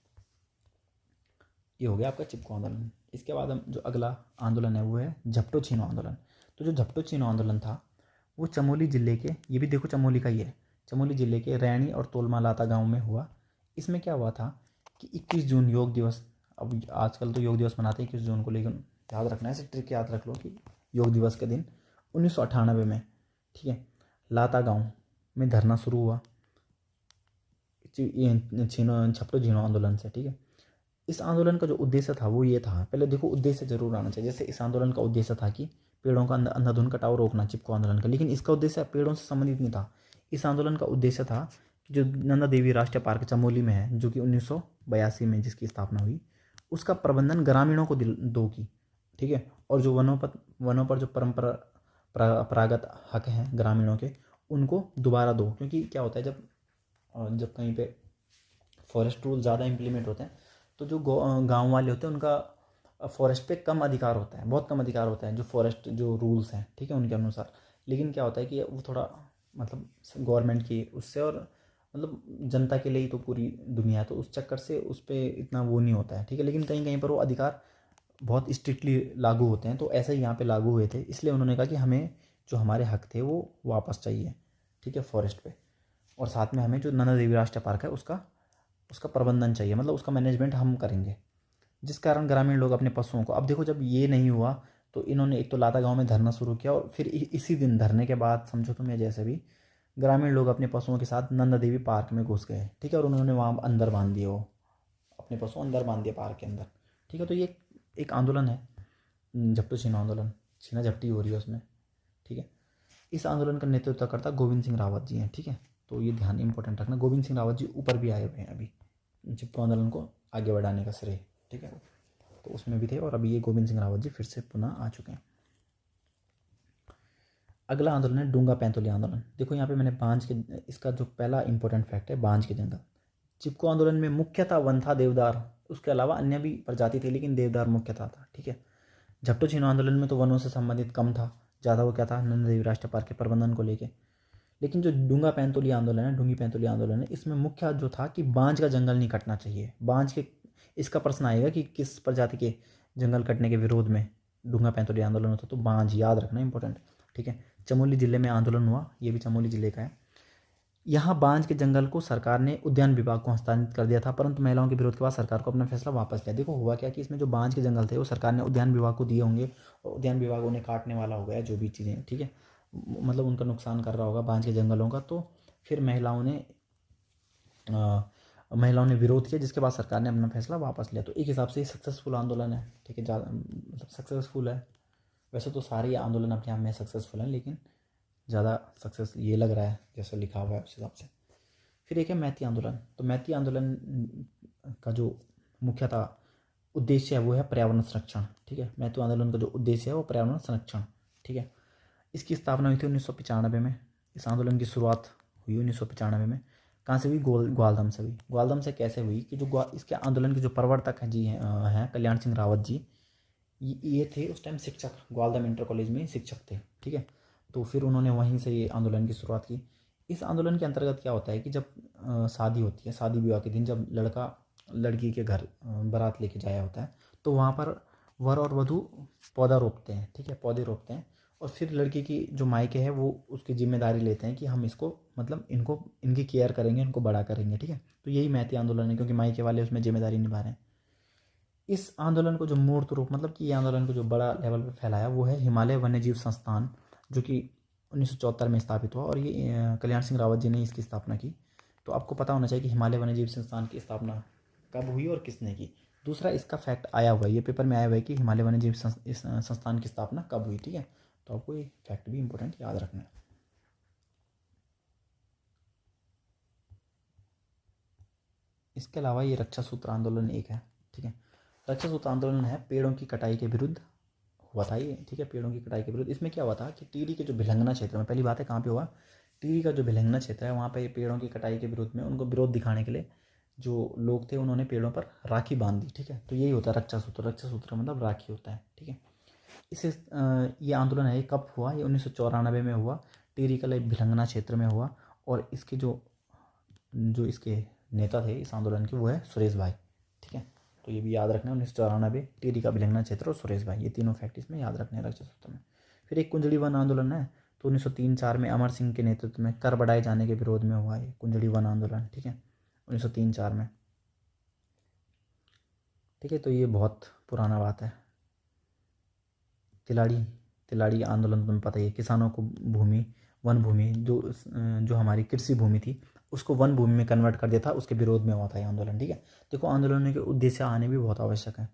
ये हो गया आपका चिपको आंदोलन। इसके बाद हम जो अगला आंदोलन है वो है झपटो छीनो आंदोलन। तो जो झपटो छीनो आंदोलन था वो चमोली जिले के, ये भी देखो चमोली का ही है, चमोली जिले के रैणी और तोलमा लाता गाँव में हुआ। इसमें क्या हुआ था कि 21 जून योग दिवस, अब आजकल तो योग दिवस मनाते हैं 21 जून को, लेकिन याद रखना है, ऐसे ट्रिक याद रख लो कि योग दिवस के दिन 1998 में, ठीक है, लाता गाँव में धरना शुरू हुआ झपटो छीनो आंदोलन से, ठीक है। इस आंदोलन का जो उद्देश्य था वो ये था, पहले देखो उद्देश्य जरूर आना चाहिए। जैसे इस आंदोलन का उद्देश्य था कि पेड़ों का अंधाधुंध कटाव रोकना, चिपको आंदोलन का, लेकिन इसका उद्देश्य पेड़ों से संबंधित नहीं था। इस आंदोलन का उद्देश्य था कि जो नंदा देवी राष्ट्रीय पार्क चमोली में है, जो कि 1982 में जिसकी स्थापना हुई, उसका प्रबंधन ग्रामीणों को दो की, ठीक है। और जो वनों पर जो परंपरागत हक हैं ग्रामीणों के, उनको दोबारा दो। क्योंकि क्या होता है जब कहीं पे फॉरेस्ट रूल ज़्यादा इम्प्लीमेंट होते हैं तो जो गांव वाले होते हैं उनका फॉरेस्ट पे कम अधिकार होता है, बहुत कम अधिकार होता है जो फॉरेस्ट जो रूल्स हैं, ठीक है, उनके अनुसार। लेकिन क्या होता है कि वो थोड़ा मतलब गवर्नमेंट की उससे, और मतलब जनता के लिए ही तो पूरी दुनिया है, तो उस चक्कर से उस पर इतना वो नहीं होता है, ठीक है। लेकिन कहीं कहीं पर वो अधिकार बहुत स्ट्रिक्टली लागू होते हैं, तो ऐसे ही यहाँ पे लागू हुए थे। इसलिए उन्होंने कहा कि हमें जो हमारे हक थे वो वापस चाहिए, ठीक है, फॉरेस्ट पे। और साथ में हमें जो नंदा देवी राष्ट्रीय पार्क है उसका प्रबंधन चाहिए, मतलब उसका मैनेजमेंट हम करेंगे। जिस कारण ग्रामीण लोग अपने पशुओं को, अब देखो जब ये नहीं हुआ तो इन्होंने एक तो लाता गांव में धरना शुरू किया, और फिर इसी दिन धरने के बाद समझो तुम, या जैसे भी, ग्रामीण लोग अपने पशुओं के साथ नंदा देवी पार्क में घुस गए, ठीक है, और उन्होंने वहाँ अंदर बांध दिए, वो अपने पशु अंदर बांध दिए पार्क के अंदर, ठीक है। तो ये एक आंदोलन है झपटो छीनो आंदोलन, छीना झपटी हो रही है उसमें, ठीक है। इस आंदोलन का नेतृत्व करता गोविंद सिंह रावत जी हैं, ठीक है। तो ये ध्यान इंपॉर्टेंट रखना, गोविंद सिंह रावत जी ऊपर भी आए हुए हैं अभी चिपको आंदोलन को आगे बढ़ाने का श्रेय, ठीक है, तो उसमें भी थे, और अभी ये गोविंद सिंह रावत जी फिर से पुनः आ चुके हैं। अगला आंदोलन है डूंगा पैंतोली आंदोलन। देखो यहाँ पे मैंने बांज के, इसका जो पहला इंपॉर्टेंट फैक्ट है बांज के जंगल। चिपको आंदोलन में मुख्यतः वन था देवदार, उसके अलावा अन्य भी प्रजाति थे, लेकिन देवदार मुख्यतः था, ठीक है। झपटो छीनो आंदोलन में तो वनों से संबंधित कम था, ज़्यादा वो क्या था, नंदा देवी राष्ट्रीय पार्क के प्रबंधन को लेके। लेकिन जो डूंगा पैंतोली आंदोलन है, डूंगी पैंतोली आंदोलन है, इसमें मुख्य जो था कि बांज का जंगल नहीं कटना चाहिए। बांज के, इसका प्रश्न आएगा कि किस प्रजाति के जंगल कटने के विरोध में डूंगा पैंतोली आंदोलन होता, तो बांज याद रखना इंपॉर्टेंट, ठीक है। चमोली जिले में आंदोलन हुआ, ये भी चमोली जिले का है। यहाँ बांज के जंगल को सरकार ने उद्यान विभाग को हस्तांतरित कर दिया था, परंतु महिलाओं के विरोध के बाद सरकार को अपना फैसला वापस लिया। देखो हुआ क्या कि इसमें जो बांज के जंगल थे वो सरकार ने उद्यान विभाग को दिए होंगे, और उद्यान विभाग उन्हें काटने वाला हो गया, जो भी चीज़ें, ठीक है, मतलब उनका नुकसान कर रहा होगा बांज के जंगलों का। तो फिर महिलाओं ने विरोध किया, जिसके बाद सरकार ने अपना फैसला वापस लिया। तो एक हिसाब से सक्सेसफुल आंदोलन है, ठीक है, ज़्यादा मतलब सक्सेसफुल है। वैसे तो सारे आंदोलन अपने आप में सक्सेसफुल हैं, लेकिन ज़्यादा सक्सेस ये लग रहा है जैसा लिखा हुआ है उस हिसाब से। फिर एक है मैती आंदोलन। तो मैती आंदोलन का जो मुख्यतः उद्देश्य है वो है पर्यावरण संरक्षण, ठीक है। मैती आंदोलन का जो उद्देश्य है वो पर्यावरण संरक्षण, ठीक है। इसकी स्थापना हुई थी 1995 में। इस आंदोलन की शुरुआत हुई 1995 में। कहाँ से हुई? ग्वालदम से हुई। ग्वालदम से कैसे हुई कि जो इसके आंदोलन के जो प्रवर्तक हैं जी हैं कल्याण सिंह रावत जी, ये थे उस टाइम शिक्षक, ग्वालदम इंटर कॉलेज में शिक्षक थे, ठीक है। तो फिर उन्होंने वहीं से ये आंदोलन की शुरुआत की। इस आंदोलन के अंतर्गत क्या होता है कि जब शादी होती है, शादी विवाह के दिन जब लड़का लड़की के घर बारात लेके जाया होता है, तो वहाँ पर वर और वधू पौधा रोपते हैं, ठीक है, पौधे रोपते हैं, और फिर लड़की की जो मायके है वो उसकी जिम्मेदारी लेते हैं कि हम इसको मतलब इनकी केयर करेंगे, इनको बड़ा करेंगे, ठीक है। तो यही मैती आंदोलन है, क्योंकि मायके वाले उसमें जिम्मेदारी निभा रहे हैं। इस आंदोलन को जो मूर्त रूप, मतलब कि ये आंदोलन को जो बड़ा लेवल पर फैलाया वो है हिमालय वन्यजीव संस्थान, जो कि 1974 में स्थापित हुआ, और ये कल्याण सिंह रावत जी ने इसकी स्थापना की। तो आपको पता होना चाहिए कि हिमालय वन्यजीव संस्थान की स्थापना कब हुई और किसने की। दूसरा इसका फैक्ट आया हुआ है, ये पेपर में आया हुआ है कि हिमालय वन्यजीव संस्थान की स्थापना कब हुई, ठीक है। तो आपको ये फैक्ट भी इंपॉर्टेंट याद रखना है। इसके अलावा ये रक्षा सूत्र आंदोलन एक है, ठीक है। रक्षा सूत्र आंदोलन है पेड़ों की कटाई के विरुद्ध हुआ था ये, ठीक है, पेड़ों की कटाई के विरुद्ध। इसमें क्या हुआ था कि टिहरी के जो भिलंगना क्षेत्र में, पहली बात है कहाँ पे हुआ, टिहरी का जो भिलंगना क्षेत्र है वहाँ पे पेड़ों की कटाई के विरुद्ध में, उनको विरोध दिखाने के लिए जो लोग थे उन्होंने पेड़ों पर राखी बांध दी, ठीक है। तो यही होता है रक्षा सूत्र। रक्षा सूत्र मतलब राखी होता है, ठीक है। इसे ये आंदोलन है, ये कब हुआ? ये 1994 में हुआ। टिहरी का लय भिलंगना क्षेत्र में हुआ और इसके जो जो इसके नेता थे इस आंदोलन के वो है सुरेश भाई। ठीक है, तो ये भी याद रखना है 1994 टिहरी का भिलंगना क्षेत्र और सुरेश भाई, ये तीनों फैक्ट इसमें याद रखने रक्षा सूत्र में। फिर एक कुंजड़ी वन आंदोलन है, तो 1903-04 में अमर सिंह के नेतृत्व में कर बढ़ाए जाने के विरोध में हुआ है कुंजड़ी वन आंदोलन। ठीक है, 1903-04 में। ठीक है, तो ये बहुत पुराना बात है। तिलाड़ी आंदोलन तुम्हें पता ही है, किसानों को भूमि वन भूमि जो हमारी कृषि भूमि थी उसको वन भूमि में कन्वर्ट कर दिया था, उसके विरोध में हुआ था ये आंदोलन। ठीक है, देखो आंदोलन के उद्देश्य आने भी बहुत आवश्यक है।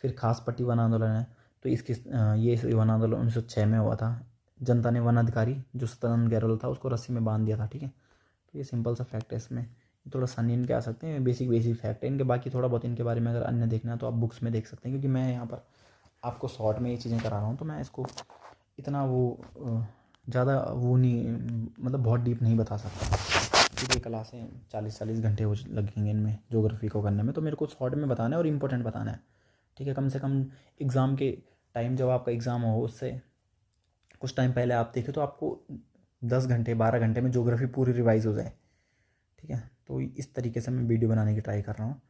फिर खास पट्टी वन आंदोलन है, तो इसकी ये वन आंदोलन 1906 में हुआ था। जनता ने वन अधिकारी जो सदानंद गैरोल था उसको रस्सी में बांध दिया था। ठीक है, तो ये सिंपल सा फैक्ट है इसमें, थोड़ा सन इनके आ सकते हैं, बेसिक फैक्ट है इनके। बाकी थोड़ा बहुत इनके बारे में अगर अन्य देखना है तो आप बुक्स में देख सकते हैं, क्योंकि मैं यहाँ पर आपको शॉर्ट में ये चीज़ें करा रहा हूँ, तो मैं इसको इतना वो ज़्यादा वो नहीं, मतलब बहुत डीप नहीं बता सकता, क्योंकि क्लासें 40-40 घंटे हो लगेंगे इनमें ज्योग्राफी को करने में, तो मेरे को शॉर्ट में बताना है और इम्पोर्टेंट बताना है। ठीक है, कम से कम एग्ज़ाम के टाइम जब आपका एग्ज़ाम हो उससे कुछ टाइम पहले आप देखें तो आपको 10 घंटे 12 घंटे में ज्योग्राफी पूरी रिवाइज हो जाए। ठीक है, तो इस तरीके से मैं वीडियो बनाने की ट्राई कर रहा हूँ।